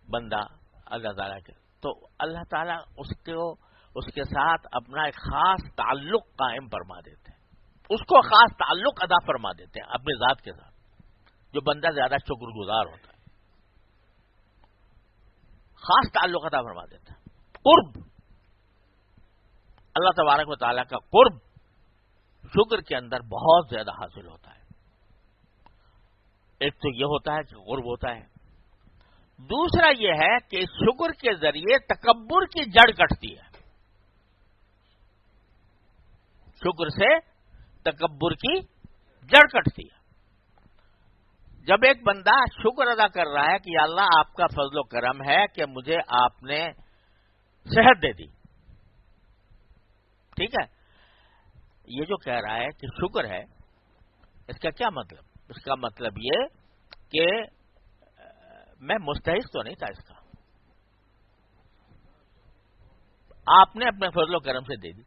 Speaker 1: بندہ اللہ تعالیٰ کے، تو اللہ تعالیٰ اس کے ساتھ اپنا ایک خاص تعلق قائم فرما دیتے ہیں، اس کو خاص تعلق ادا فرما دیتے ہیں اپنی ذات کے ساتھ، جو بندہ زیادہ شکر گزار ہوتا ہے، خاص تعلق ادا فرما دیتا ہے۔ قرب، اللہ تبارک و تعالیٰ کا قرب شکر کے اندر بہت زیادہ حاصل ہوتا ہے۔ ایک تو یہ ہوتا ہے کہ قرب ہوتا ہے، دوسرا یہ ہے کہ شکر کے ذریعے تکبر کی جڑ کٹتی ہے، شکر سے تکبر کی جڑ کٹتی ہے۔ جب ایک بندہ شکر ادا کر رہا ہے کہ یا اللہ آپ کا فضل و کرم ہے کہ مجھے آپ نے صحت دے دی، ٹھیک ہے، یہ جو کہہ رہا ہے کہ شکر ہے، اس کا کیا مطلب؟ اس کا مطلب یہ کہ میں مستحق تو نہیں تھا اس کا، آپ نے اپنے فضل و کرم سے دے دی۔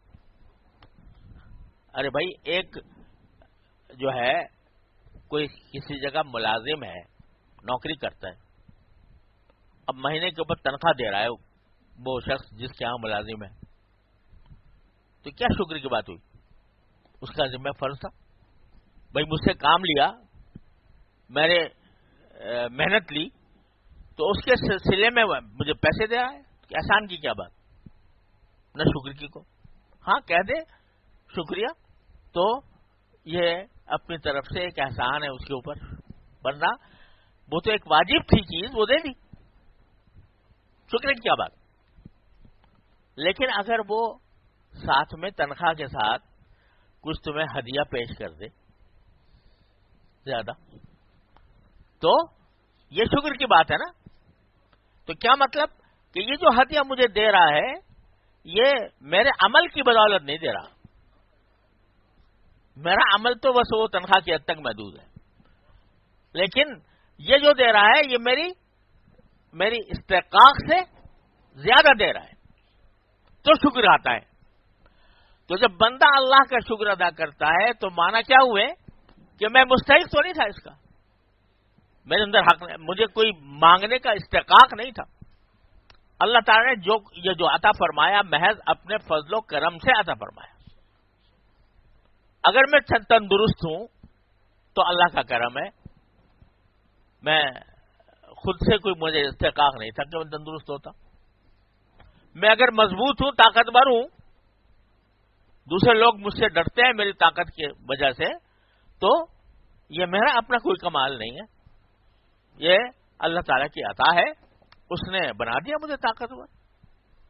Speaker 1: ارے بھائی ایک جو ہے کوئی کسی جگہ ملازم ہے، نوکری کرتا ہے، اب مہینے کے اوپر تنخواہ دے رہا ہے وہ شخص جس کے یہاں ملازم ہے، تو کیا شکر کی بات ہوئی؟ اس کا ذمہ فرض تھا، بھائی مجھ سے کام لیا، میں نے محنت لی، تو اس کے سلسلے میں مجھے پیسے دے رہا ہے، احسان کی کیا بات؟ نہ شکر کی کو، ہاں کہہ دے شکریہ، تو یہ اپنی طرف سے ایک احسان ہے اس کے اوپر، ورنہ وہ تو ایک واجب تھی چیز، وہ دے دی، شکر کی کیا بات؟ لیکن اگر وہ ساتھ میں تنخواہ کے ساتھ کچھ تمہیں ہدیہ پیش کر دے زیادہ، تو یہ شکر کی بات ہے نا۔ تو کیا مطلب کہ یہ جو ہدیہ مجھے دے رہا ہے یہ میرے عمل کی بدولت نہیں دے رہا، میرا عمل تو بس وہ تنخواہ کی حد تک محدود ہے، لیکن یہ جو دے رہا ہے یہ میری استحقاق سے زیادہ دے رہا ہے، تو شکر آتا ہے۔ تو جب بندہ اللہ کا شکر ادا کرتا ہے تو مانا کیا ہوئے کہ میں مستحق تو نہیں تھا اس کا، میرے اندر حق نہیں، مجھے کوئی مانگنے کا استحقاق نہیں تھا۔ اللہ تعالیٰ نے جو عطا فرمایا محض اپنے فضل و کرم سے عطا فرمایا۔ اگر میں تندرست ہوں تو اللہ کا کرم ہے، میں خود سے کوئی مجھے استحقاق نہیں تھا کہ میں تندرست ہوتا۔ میں اگر مضبوط ہوں، طاقتور ہوں، دوسرے لوگ مجھ سے ڈرتے ہیں میری طاقت کی وجہ سے، تو یہ میرا اپنا کوئی کمال نہیں ہے، یہ اللہ تعالیٰ کی عطا ہے، اس نے بنا دیا مجھے طاقتور،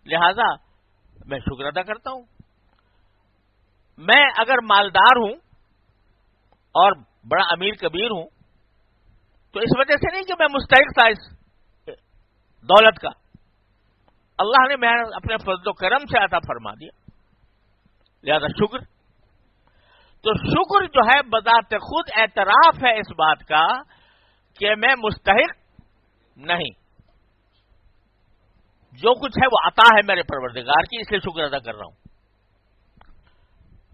Speaker 1: لہذا میں شکر ادا کرتا ہوں۔ میں اگر مالدار ہوں اور بڑا امیر کبیر ہوں تو اس وجہ سے نہیں کہ میں مستحق تھا اس دولت کا، اللہ نے میں اپنے فضل و کرم سے عطا فرما دیا، لہذا شکر۔ تو شکر جو ہے بذات خود اعتراف ہے اس بات کا کہ میں مستحق نہیں، جو کچھ ہے وہ عطا ہے میرے پروردگار کی، اس لیے شکر ادا کر رہا ہوں۔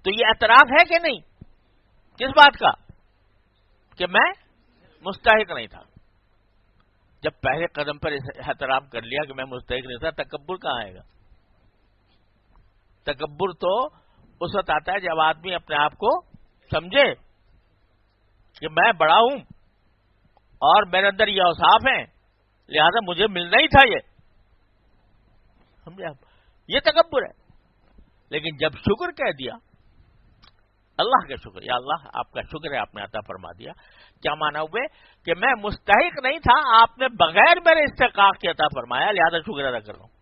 Speaker 1: تو یہ اعتراف ہے کہ نہیں کس بات کا؟ کہ میں مستحق نہیں تھا۔ جب پہلے قدم پر اعتراف کر لیا کہ میں مستحق نہیں تھا، تکبر کہاں آئے گا؟ تکبر تو اس وقت آتا ہے جب آدمی اپنے آپ کو سمجھے کہ میں بڑا ہوں اور میرے اندر یہ اوصاف ہیں، لہذا مجھے ملنا ہی تھا یہ، سمجھے آپ؟ یہ تکبر ہے۔ لیکن جب شکر کہہ دیا، اللہ کا شکر، یا اللہ آپ کا شکر ہے آپ نے عطا فرما دیا، کیا مانا ہوئے کہ میں مستحق نہیں تھا، آپ نے بغیر میرے استحقاق کے عطا فرمایا، لہذا شکر ادا کر رہا ہوں۔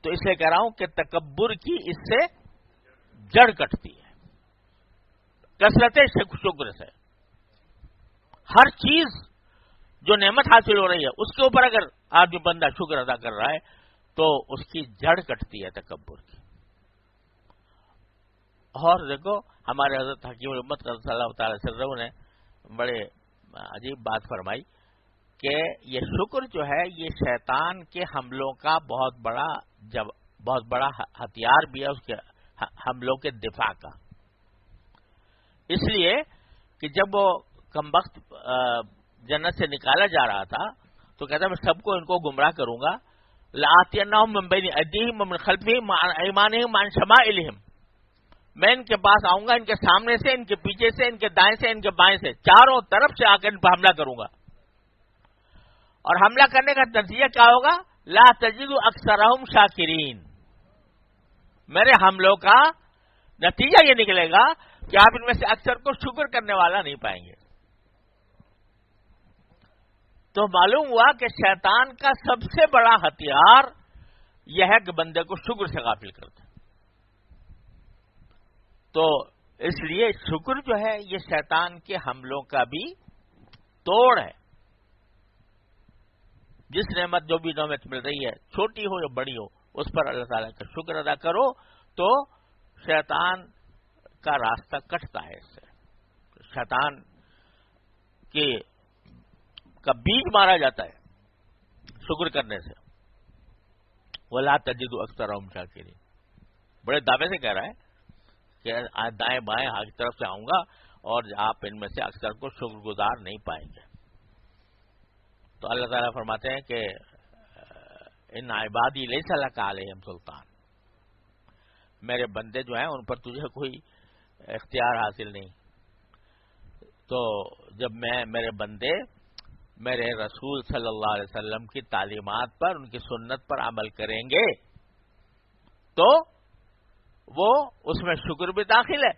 Speaker 1: تو اس لیے کہہ رہا ہوں کہ تکبر کی اس سے جڑ کٹتی ہے، کثرت شکر سے۔ ہر چیز جو نعمت حاصل ہو رہی ہے اس کے اوپر اگر آدمی بندہ شکر ادا کر رہا ہے تو اس کی جڑ کٹتی ہے تکبر کی۔ اور دیکھو ہمارے حضرت حکیم الامت صلی اللہ تعالی وسلم نے بڑے عجیب بات فرمائی کہ یہ شکر جو ہے یہ شیطان کے حملوں کا بہت بڑا ہتھیار بھی ہے، اس کے حملوں کے دفاع کا۔ اس لیے کہ جب وہ کمبخت جنت سے نکالا جا رہا تھا تو کہتا میں سب کو ان کو گمراہ کروں گا، لآتینہم من بین ایدیہم ومن خلفہم وعن ایمانہم وعن شمائلہم، میں ان کے پاس آؤں گا، ان کے سامنے سے، ان کے پیچھے سے، ان کے دائیں سے، ان کے بائیں سے، چاروں طرف سے آ کر ان پر حملہ کروں گا۔ اور حملہ کرنے کا نتیجہ کیا ہوگا؟ لا تجد اکثرہم شاکرین، میرے حملوں کا نتیجہ یہ نکلے گا کہ آپ ان میں سے اکثر کو شکر کرنے والا نہیں پائیں گے۔ تو معلوم ہوا کہ شیطان کا سب سے بڑا ہتھیار یہ ہے کہ بندے کو شکر سے غافل کرتا ہے۔ تو اس لیے شکر جو ہے یہ شیطان کے حملوں کا بھی توڑ ہے۔ جس نعمت جو بھی نعمت مل رہی ہے، چھوٹی ہو یا بڑی ہو، اس پر اللہ تعالیٰ کا شکر ادا کرو تو شیطان کا راستہ کٹتا ہے، اس سے شیطان کا بیج مارا جاتا ہے شکر کرنے سے۔ وَلَا تَجِدُ أَكْثَرَهُمْ شَاكِرِينَ، بڑے دعوے سے کہہ رہا ہے کہ دائیں بائیں ہر طرف سے آؤں گا اور آپ ان میں سے اکثر کو شکر گزار نہیں پائیں گے۔ تو اللہ تعالیٰ فرماتے ہیں کہ ان عبادی لیس لک علیہم سلطان، میرے بندے جو ہیں ان پر تجھے کوئی اختیار حاصل نہیں۔ تو جب میرے بندے میرے رسول صلی اللہ علیہ وسلم کی تعلیمات پر، ان کی سنت پر عمل کریں گے تو وہ اس میں شکر بھی داخل ہے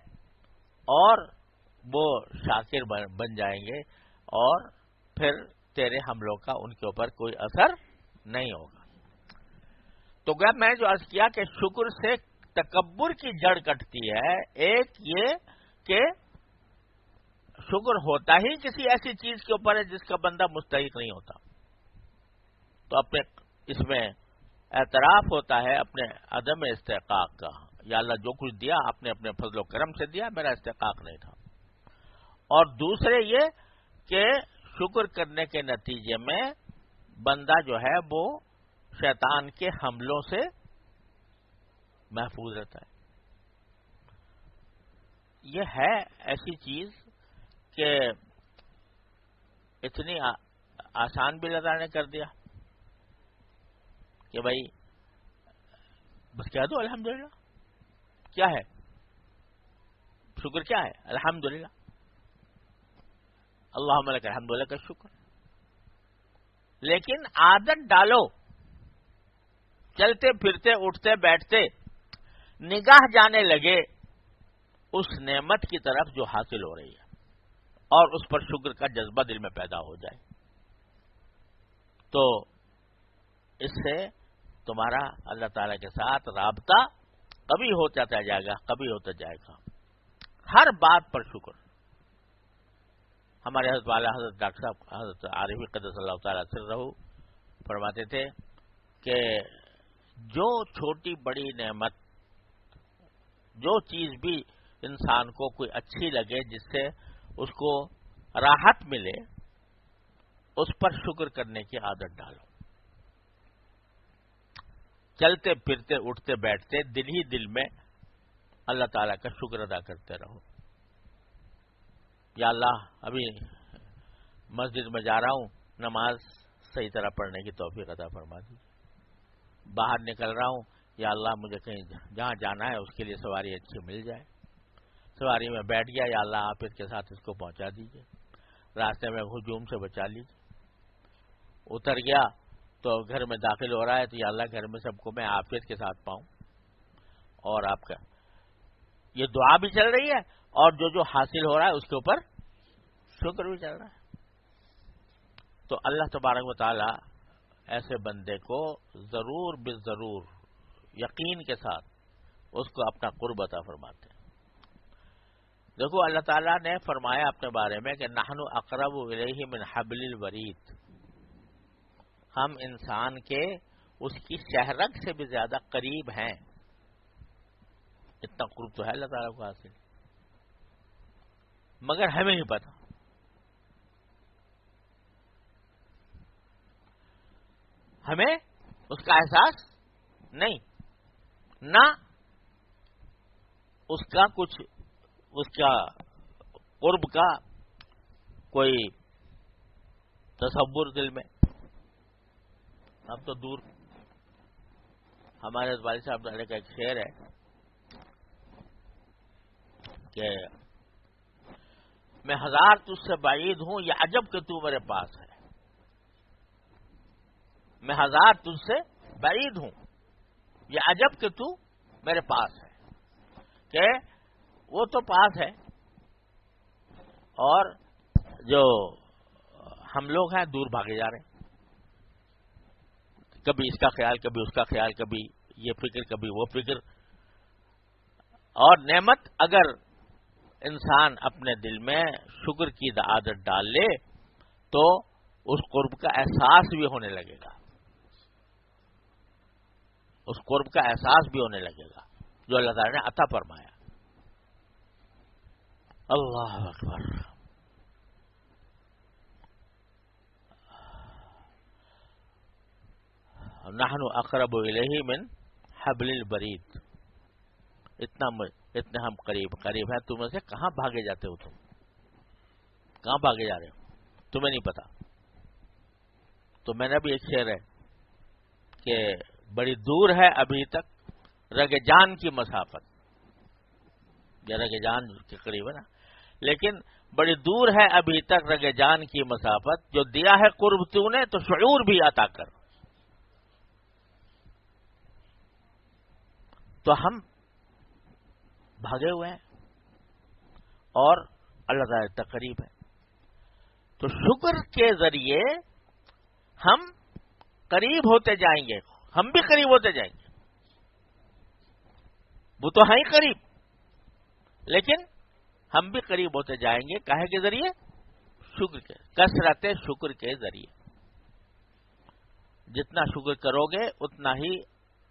Speaker 1: اور وہ شاکر بن جائیں گے، اور پھر تیرے حملوں کا ان کے اوپر کوئی اثر نہیں ہوگا۔ تو میں نے جو عرض کیا کہ شکر سے تکبر کی جڑ کٹتی ہے، ایک یہ کہ شکر ہوتا ہی کسی ایسی چیز کے اوپر ہے جس کا بندہ مستحق نہیں ہوتا، تو اپنے اس میں اعتراف ہوتا ہے اپنے عدم استحقاق کا، یا اللہ جو کچھ دیا آپ نے اپنے فضل و کرم سے دیا، میرا استحقاق نہیں تھا۔ اور دوسرے یہ کہ شکر کرنے کے نتیجے میں بندہ جو ہے وہ شیطان کے حملوں سے محفوظ رہتا ہے. یہ ہے ایسی چیز کہ اتنی آسان بھی اللہ تعالیٰ نے کر دیا کہ بھائی بس کہہ دو الحمدللہ. کیا ہے شکر؟ کیا ہے الحمدللہ؟ اللہم لک الحمد لک الشکر. لیکن عادت ڈالو، چلتے پھرتے اٹھتے بیٹھتے نگاہ جانے لگے اس نعمت کی طرف جو حاصل ہو رہی ہے اور اس پر شکر کا جذبہ دل میں پیدا ہو جائے، تو اس سے تمہارا اللہ تعالی کے ساتھ رابطہ کبھی ہوتا جائے گا، کبھی ہوتا جائے گا. ہر بات پر شکر. ہمارے حضرت والا حضرت ڈاکٹر صاحب حضرت عارفی قدس اللہ تعالیٰ سرہ فرماتے تھے کہ جو چھوٹی بڑی نعمت، جو چیز بھی انسان کو کوئی اچھی لگے، جس سے اس کو راحت ملے، اس پر شکر کرنے کی عادت ڈالو. چلتے پھرتے اٹھتے بیٹھتے دل ہی دل میں اللہ تعالیٰ کا شکر ادا کرتے رہو. یا اللہ ابھی مسجد میں جا رہا ہوں، نماز صحیح طرح پڑھنے کی توفیق عطا فرما دیجیے. باہر نکل رہا ہوں، یا اللہ مجھے کہیں جہاں جانا ہے اس کے لیے سواری اچھی مل جائے. سواری میں بیٹھ گیا، یا اللہ آپ کے ساتھ اس کو پہنچا دیجیے، راستے میں ہجوم سے بچا لیجیے. اتر گیا تو گھر میں داخل ہو رہا ہے تو یا اللہ گھر میں سب کو میں عافیت کے ساتھ پاؤں. اور آپ کا یہ دعا بھی چل رہی ہے اور جو حاصل ہو رہا ہے اس کے اوپر شکر بھی چل رہا ہے. تو اللہ تبارک و تعالی ایسے بندے کو ضرور بالضرور یقین کے ساتھ اس کو اپنا قرب عطا فرماتے ہیں. دیکھو اللہ تعالیٰ نے فرمایا اپنے بارے میں کہ نحن اقرب الیہ من حبل الورید، ہم انسان کے اس کی شہرگ سے بھی زیادہ قریب ہیں. اتنا قرب تو ہے اللہ تعالیٰ کو حاصل، مگر ہمیں نہیں پتا. ہمیں اس کا احساس نہیں، نہ اس کا کچھ اس کا قرب کا کوئی تصور دل میں. اب تو دور. ہمارے والد صاحب کا ایک شعر ہے کہ میں ہزار تجھ سے بعید ہوں، یہ عجب کہ تو میرے پاس ہے. میں ہزار تجھ سے بعید ہوں، یہ عجب کہ تو میرے پاس ہے. کہ وہ تو پاس ہے اور جو ہم لوگ ہیں دور بھاگے جا رہے ہیں. کبھی اس کا خیال، کبھی اس کا خیال، کبھی یہ فکر، کبھی وہ فکر. اور نعمت اگر انسان اپنے دل میں شکر کی عادت ڈال لے تو اس قرب کا احساس بھی ہونے لگے گا، اس قرب کا احساس بھی ہونے لگے گا جو اللہ تعالیٰ نے عطا فرمایا. اللہ اکبر. نحن اقرب الیہ من حبل الورید، اتنے ہم قریب ہیں تم سے. کہاں بھاگے جاتے ہو؟ تم کہاں بھاگے جا رہے ہو؟ تمہیں نہیں پتا. تو میں نے بھی ایک شعر ہے کہ بڑی دور ہے ابھی تک رگ جان کی مسافت، یا رگ جان کے قریب ہے نا، لیکن بڑی دور ہے ابھی تک رگ جان کی مسافت، جو دیا ہے قرب تو نے تو شعور بھی عطا کر. تو ہم بھاگے ہوئے ہیں اور اللہ تعالی تک قریب ہے. تو شکر کے ذریعے ہم قریب ہوتے جائیں گے، ہم بھی قریب ہوتے جائیں گے. وہ تو ہیں ہی قریب، لیکن ہم بھی قریب ہوتے جائیں گے. کاہے کے ذریعے؟ شکر کے، کثرت شکر کے ذریعے. جتنا شکر کرو گے اتنا ہی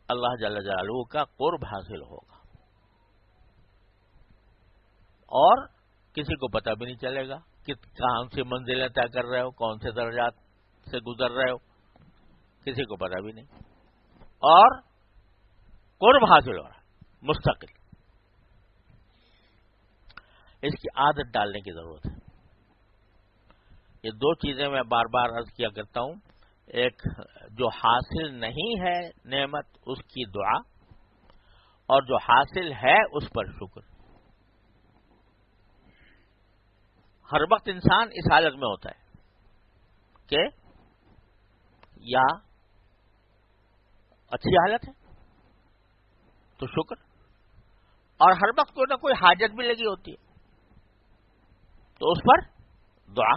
Speaker 1: اللہ جل جلالہ کا قرب حاصل ہوگا. اور کسی کو پتہ بھی نہیں چلے گا کہ کہاں سے منزلیں طے کر رہے ہو، کون سے درجات سے گزر رہے ہو، کسی کو پتہ بھی نہیں، اور قرب حاصل ہو رہا ہے مستقل. اس کی عادت ڈالنے کی ضرورت ہے. یہ دو چیزیں میں بار بار عرض کیا کرتا ہوں، ایک جو حاصل نہیں ہے نعمت اس کی دعا، اور جو حاصل ہے اس پر شکر. ہر وقت انسان اس حالت میں ہوتا ہے کہ یا اچھی حالت ہے تو شکر، اور ہر وقت کوئی نہ کوئی حاجت بھی لگی ہوتی ہے تو اس پر دعا.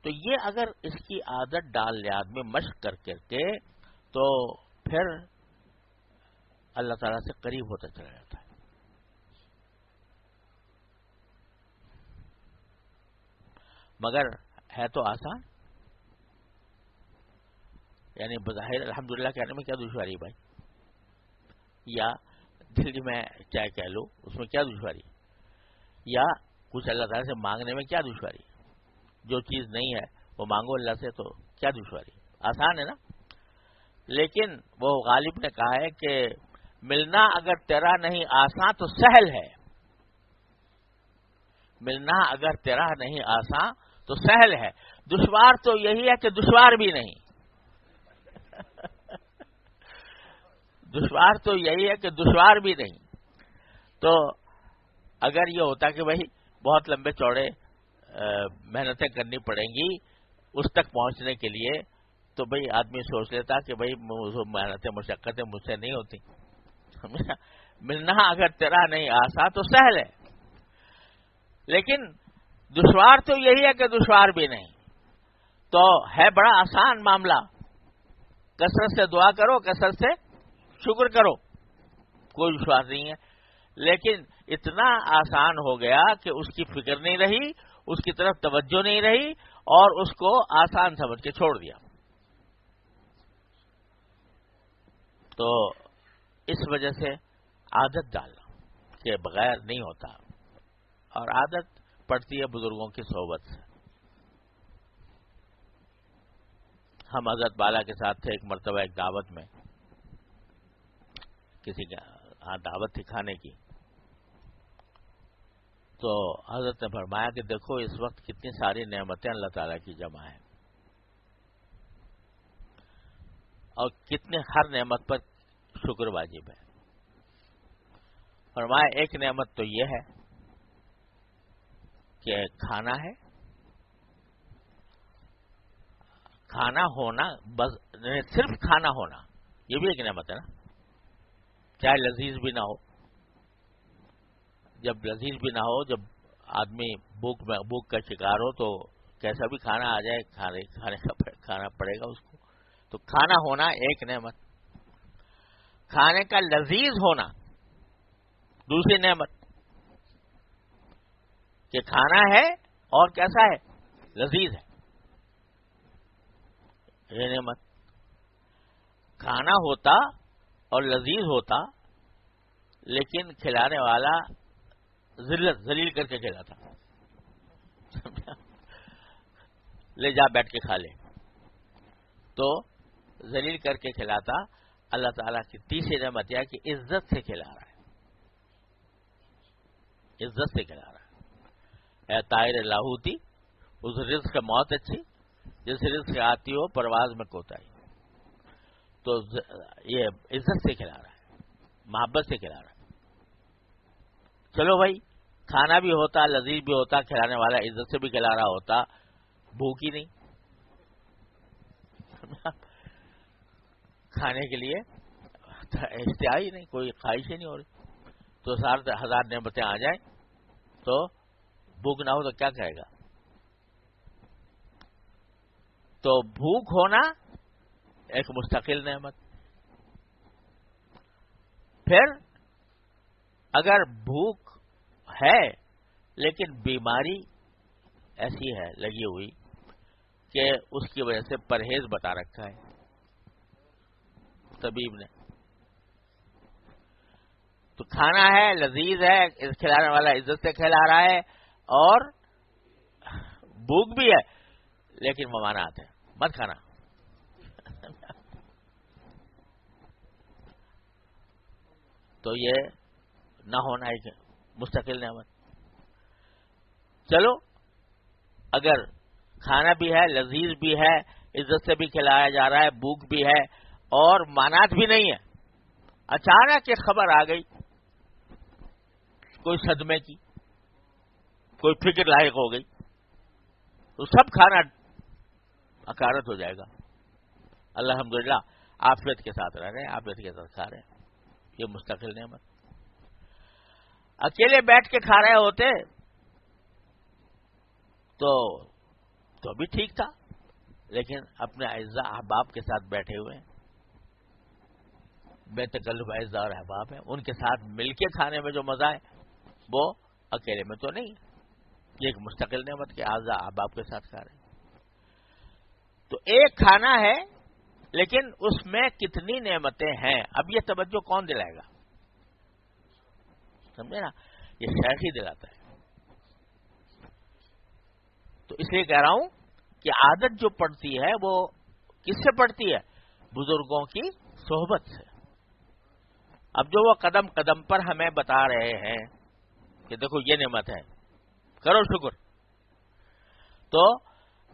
Speaker 1: تو یہ اگر اس کی عادت ڈال لے آدمی مشق کر کے تو پھر اللہ تعالیٰ سے قریب ہوتا چلا جاتا ہے. مگر ہے تو آسان، یعنی بظاہر الحمدللہ کہنے میں کیا دشواری بھائی، یا دلی میں چائے کہہ لو اس میں کیا دشواری، یا کچھ اللہ تعالیٰ سے مانگنے میں کیا دشواری، جو چیز نہیں ہے وہ مانگو اللہ سے تو کیا دشواری، آسان ہے نا. لیکن وہ غالب نے کہا ہے کہ ملنا اگر تیرا نہیں آسان تو سہل ہے، ملنا اگر تیرا نہیں آسان تو سہل ہے، دشوار تو یہی ہے کہ دشوار بھی نہیں. دشوار تو یہی ہے کہ دشوار بھی نہیں. تو اگر یہ ہوتا کہ بھائی بہت لمبے چوڑے محنتیں کرنی پڑیں گی اس تک پہنچنے کے لیے، تو بھائی آدمی سوچ لیتا کہ بھائی محنتیں مشقتیں مجھ سے نہیں ہوتی. ملنا اگر تیرا نہیں آسان تو سہل ہے، لیکن دشوار تو یہی ہے کہ دشوار بھی نہیں. تو ہے بڑا آسان معاملہ، کثرت سے دعا کرو، کثرت سے شکر کرو، کوئی دشوار نہیں ہے. لیکن اتنا آسان ہو گیا کہ اس کی فکر نہیں رہی، اس کی طرف توجہ نہیں رہی، اور اس کو آسان سمجھ کے چھوڑ دیا. تو اس وجہ سے عادت ڈالنا کہ بغیر نہیں ہوتا، اور عادت پڑتی ہے بزرگوں کی صحبت سے. ہم حضرت بالا کے ساتھ تھے ایک مرتبہ ایک دعوت میں، کسی کا دعوت تھی کھانے کی. تو حضرت نے فرمایا کہ دیکھو اس وقت کتنی ساری نعمتیں اللہ تعالیٰ کی جمع ہیں، اور کتنے ہر نعمت پر شکر واجب ہے. فرمایا ایک نعمت تو یہ ہے کہ کھانا ہے، کھانا ہونا، بس صرف کھانا ہونا یہ بھی ایک نعمت ہے نا، چاہے لذیذ بھی نہ ہو. جب لذیذ بھی نہ ہو، جب آدمی بھوک کا شکار ہو تو کیسا بھی کھانا آ جائے کھانا پڑے گا اس کو. تو کھانا ہونا ایک نعمت، کھانے کا لذیذ ہونا دوسری نعمت، کہ کھانا ہے اور کیسا ہے، لذیذ ہے، یہ نعمت. کھانا ہوتا اور لذیذ ہوتا لیکن کھلانے والا ذلیل کر کے کھلاتا، لے جا بیٹھ کے کھا لے، تو ذلیل کر کے کھلاتا. اللہ تعالیٰ کی تیسری نعمت یہ ہے کہ عزت سے کھلا رہا ہے، عزت سے کھلا رہا ہے. اے طائر لاہوتی، اس رزق کا موت اچھی جس رزق سے آتی ہو پرواز میں کوتاہی. تو یہ عزت سے کھلا رہا ہے، محبت سے کھلا رہا ہے. چلو بھائی کھانا بھی ہوتا، لذیذ بھی ہوتا، کھلانے والا عزت سے بھی کھلا رہا ہوتا، بھوک ہی نہیں، کھانے کے لیے اشتہا ہی نہیں، کوئی خواہش ہی نہیں ہو رہی. تو 1000 نعمتیں آ جائیں تو بھوک نہ ہو تو کیا کہے گا. تو بھوک ہونا ایک مستقل نعمت. پھر اگر بھوک ہے لیکن بیماری ایسی ہے لگی ہوئی کہ اس کی وجہ سے پرہیز بتا رکھا ہے طبیب نے، تو کھانا ہے، لذیذ ہے، کھلانے والا عزت سے کھلا رہا ہے اور بھوک بھی ہے، لیکن ممانعت ہے، مت کھانا. تو یہ نہ ہونا ایک مستقل نعمت. چلو اگر کھانا بھی ہے، لذیذ بھی ہے، عزت سے بھی کھلایا جا رہا ہے، بھوک بھی ہے اور مانعت بھی نہیں ہے، اچانک ایک خبر آ گئی کوئی صدمے کی، کوئی فکر لاحق ہو گئی، تو سب کھانا اکارت ہو جائے گا. الحمدللہ عافیت کے ساتھ رہ رہے ہیں، عافیت کے ساتھ کھا رہے ہیں. یہ مستقل نعمت. اکیلے بیٹھ کے کھا رہے ہوتے تو بھی ٹھیک تھا، لیکن اپنے اعزاء احباب کے ساتھ بیٹھے ہوئے ہیں، بے تکلف اعزاء اور احباب ہیں، ان کے ساتھ مل کے کھانے میں جو مزہ ہے وہ اکیلے میں تو نہیں. یہ ایک مستقل نعمت کے اعزاء احباب کے ساتھ کھا رہے ہیں. تو ایک کھانا ہے لیکن اس میں کتنی نعمتیں ہیں، اب یہ توجہ کون دلائے گا؟ سمجھے نا، یہ شیخ ہی دلاتا ہے. تو اس لیے کہہ رہا ہوں کہ عادت جو پڑتی ہے وہ کس سے پڑتی ہے؟ بزرگوں کی صحبت سے. اب جو وہ قدم قدم پر ہمیں بتا رہے ہیں کہ دیکھو یہ نعمت ہے، کرو شکر، تو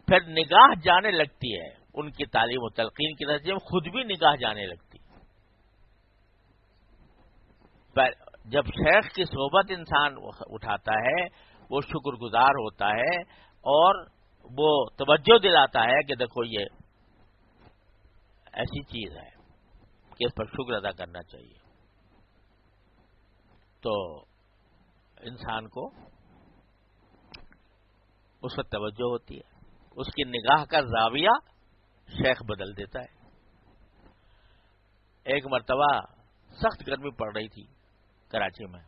Speaker 1: پھر نگاہ جانے لگتی ہے ان کی تعلیم و تلقین کی نتیجے میں، خود بھی نگاہ جانے لگتی. جب شیخ کی صحبت انسان اٹھاتا ہے وہ شکر گزار ہوتا ہے اور وہ توجہ دلاتا ہے کہ دیکھو یہ ایسی چیز ہے کہ اس پر شکر ادا کرنا چاہیے. تو انسان کو اس پر توجہ ہوتی ہے، اس کی نگاہ کا زاویہ شیخ بدل دیتا ہے. ایک مرتبہ سخت گرمی پڑ رہی تھی کراچی میں.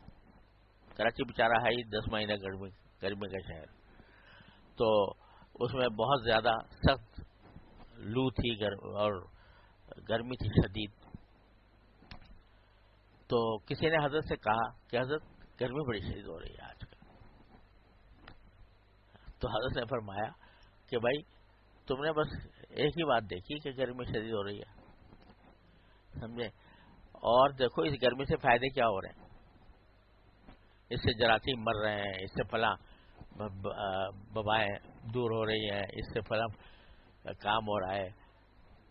Speaker 1: کراچی بیچارہ ہے ہی 10 مہینے گرمی کا شہر، تو اس میں بہت زیادہ سخت لو تھی اور گرمی تھی شدید. تو کسی نے حضرت سے کہا کہ حضرت گرمی بڑی شدید ہو رہی ہے آج کل. تو حضرت نے فرمایا کہ بھائی تم نے بس ایک ہی بات دیکھی کہ گرمی شدید ہو رہی ہے، سمجھے، اور دیکھو اس گرمی سے فائدے کیا ہو رہے ہیں. اس سے جراثیم مر رہے ہیں، اس سے فلاں وبائیں دور ہو رہی ہیں، اس سے فلاں کام ہو رہا ہے.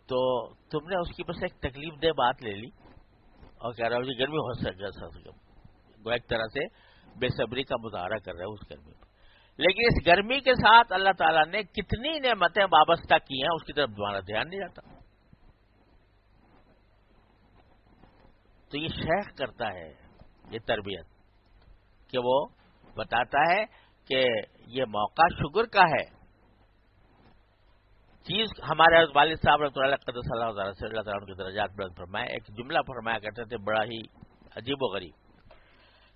Speaker 1: تو تم نے اس کی بس ایک تکلیف دہ بات لے لی اور کہہ رہا ہو جی گرمی ہو سکے، وہ ایک طرح سے بے صبری کا مظاہرہ کر رہے ہو اس گرمی پر. لیکن اس گرمی کے ساتھ اللہ تعالیٰ نے کتنی نعمتیں وابستہ کی ہیں اس کی طرف تمہارا دھیان نہیں جاتا. تو یہ شیخ کرتا ہے یہ تربیت کہ وہ بتاتا ہے کہ یہ موقع شکر کا ہے. چیز ہمارے حضرت والد صاحب رحمۃ اللہ قدس اللہ تعالیٰ کے درجات بلند فرمائے، ایک جملہ فرمایا کرتے تھے بڑا ہی عجیب و غریب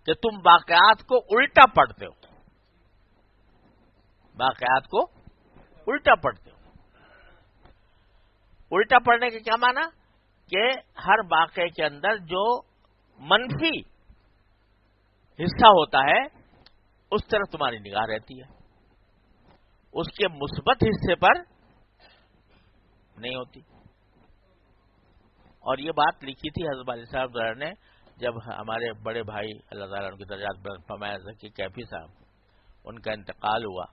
Speaker 1: کہ تم واقعات کو الٹا پڑھتے ہو. واقعات کو الٹا پڑھتے ہو. الٹا پڑھنے کے کیا معنی؟ کہ ہر واقعے کے اندر جو منفی حصہ ہوتا ہے اس طرف تمہاری نگاہ رہتی ہے، اس کے مثبت حصے پر نہیں ہوتی. اور یہ بات لکھی تھی حضرت والد صاحب نے جب ہمارے بڑے بھائی اللہ تعالیٰ ان کے درجات بلند فرمایا کہ کیفی صاحب ان کا انتقال ہوا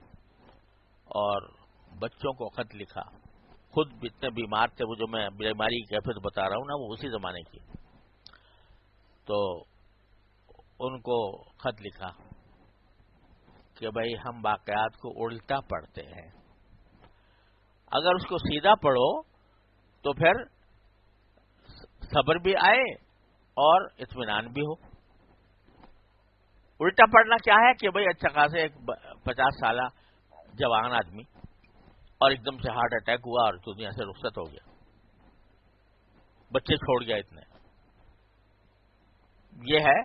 Speaker 1: اور بچوں کو خط لکھا. خود اتنے بیمار تھے، وہ جو میں بیماری کی کیفیت بتا رہا ہوں نا وہ اسی زمانے کی. تو ان کو خط لکھا کہ بھائی ہم واقعات کو الٹا پڑھتے ہیں، اگر اس کو سیدھا پڑھو تو پھر صبر بھی آئے اور اطمینان بھی ہو. الٹا پڑھنا کیا ہے کہ بھائی اچھا خاصے ایک 50 سالہ جوان آدمی اور ایک دم سے ہارٹ اٹیک ہوا اور دنیا سے رخصت ہو گیا، بچے چھوڑ گیا اتنے. یہ ہے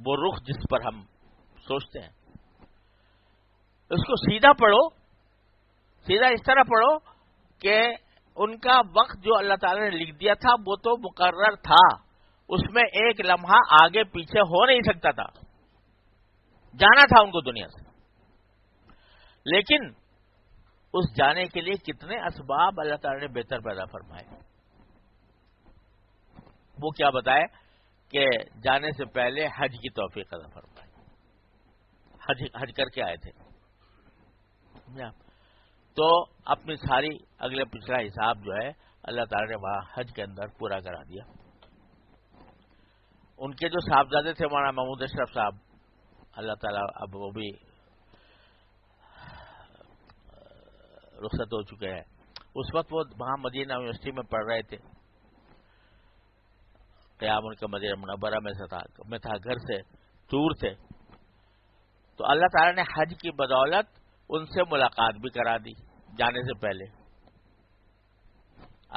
Speaker 1: وہ رخ جس پر ہم سوچتے ہیں. اس کو سیدھا پڑھو، سیدھا اس طرح پڑھو کہ ان کا وقت جو اللہ تعالی نے لکھ دیا تھا وہ تو مقرر تھا، اس میں ایک لمحہ آگے پیچھے ہو نہیں سکتا تھا، جانا تھا ان کو دنیا سے. لیکن اس جانے کے لیے کتنے اسباب اللہ تعالی نے بہتر پیدا فرمائے. وہ کیا بتائے کہ جانے سے پہلے حج کی توفیق عطا فرمائے. حج کر کے آئے تھے تو اپنی ساری اگلے پچھلا حساب جو ہے اللہ تعالی نے وہاں حج کے اندر پورا کرا دیا. ان کے جو صاحبزادے تھے مولانا محمود اشرف صاحب، اللہ تعالیٰ اب وہ بھی رخصت ہو چکے ہیں. اس وقت وہ وہاں مدینہ یونیورسٹی میں پڑھ رہے تھے. قیام ان کا مدینہ منورہ میں تھا، گھر سے دور تھے. تو اللہ تعالیٰ نے حج کی بدولت ان سے ملاقات بھی کرا دی جانے سے پہلے.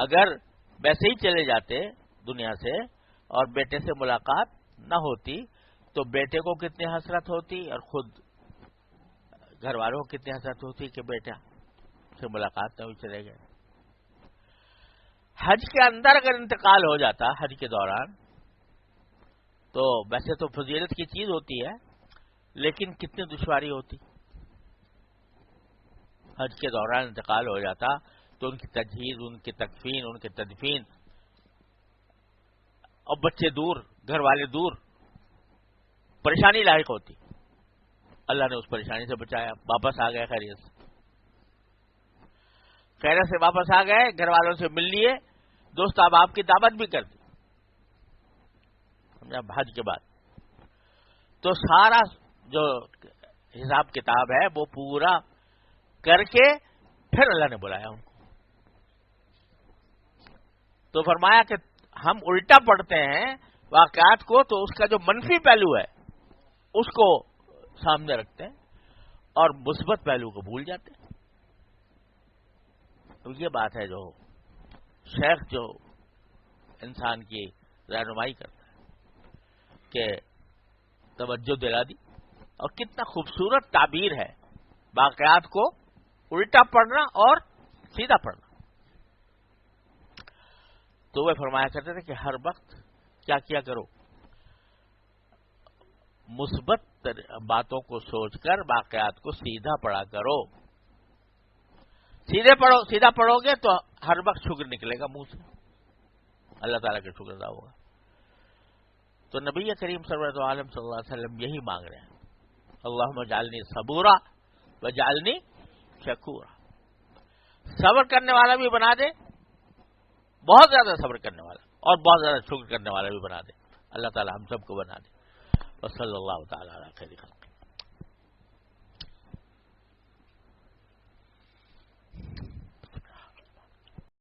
Speaker 1: اگر ویسے ہی چلے جاتے دنیا سے اور بیٹے سے ملاقات نہ ہوتی تو بیٹے کو کتنی حسرت ہوتی اور خود گھر والوں کو کتنی حسرت ہوتی کہ بیٹا سے ملاقات نہ ہوئی، چلے گئے. حج کے اندر اگر انتقال ہو جاتا حج کے دوران تو ویسے تو فضیلت کی چیز ہوتی ہے، لیکن کتنی دشواری ہوتی. حج کے دوران انتقال ہو جاتا تو ان کی تجہیز، ان کی تکفین، ان کی تدفین، اور بچے دور، گھر والے دور، پریشانی لاحق ہوتی. اللہ نے اس پریشانی سے بچایا، واپس آ گئے خیریت سے. خیریت سے واپس آ گئے، گھر والوں سے مل لیے، دوست احباب کی دعوت بھی کر دی حج کے بعد. تو سارا جو حساب کتاب ہے وہ پورا کر کے پھر اللہ نے بلایا ان کو. تو فرمایا کہ ہم الٹا پڑھتے ہیں واقعات کو تو اس کا جو منفی پہلو ہے اس کو سامنے رکھتے ہیں اور مثبت پہلو کو بھول جاتے ہیں. تو یہ بات ہے جو شیخ جو انسان کی رہنمائی کرتا ہے کہ توجہ دلا دی. اور کتنا خوبصورت تعبیر ہے واقعات کو الٹا پڑھنا اور سیدھا پڑھنا. تو وہ فرمایا کرتے تھے کہ ہر وقت کیا کرو، مثبت باتوں کو سوچ کر واقعات کو سیدھا پڑھا کرو. سیدھا پڑھو گے تو ہر وقت شکر نکلے گا منہ سے، اللہ تعالیٰ کا شکر ادا ہوگا. تو نبی کریم سرورت عالم صلی اللہ علیہ وسلم یہی مانگ رہے ہیں، اللہم اجعلنی صبورا وجعلنی شکورا. صبر کرنے والا بھی بنا دے، بہت زیادہ صبر کرنے والا اور بہت زیادہ شکر کرنے والا بھی بنا دے. اللہ تعالیٰ ہم سب کو بنا دے. وصلی اللہ تعالیٰ علی خیر خلق.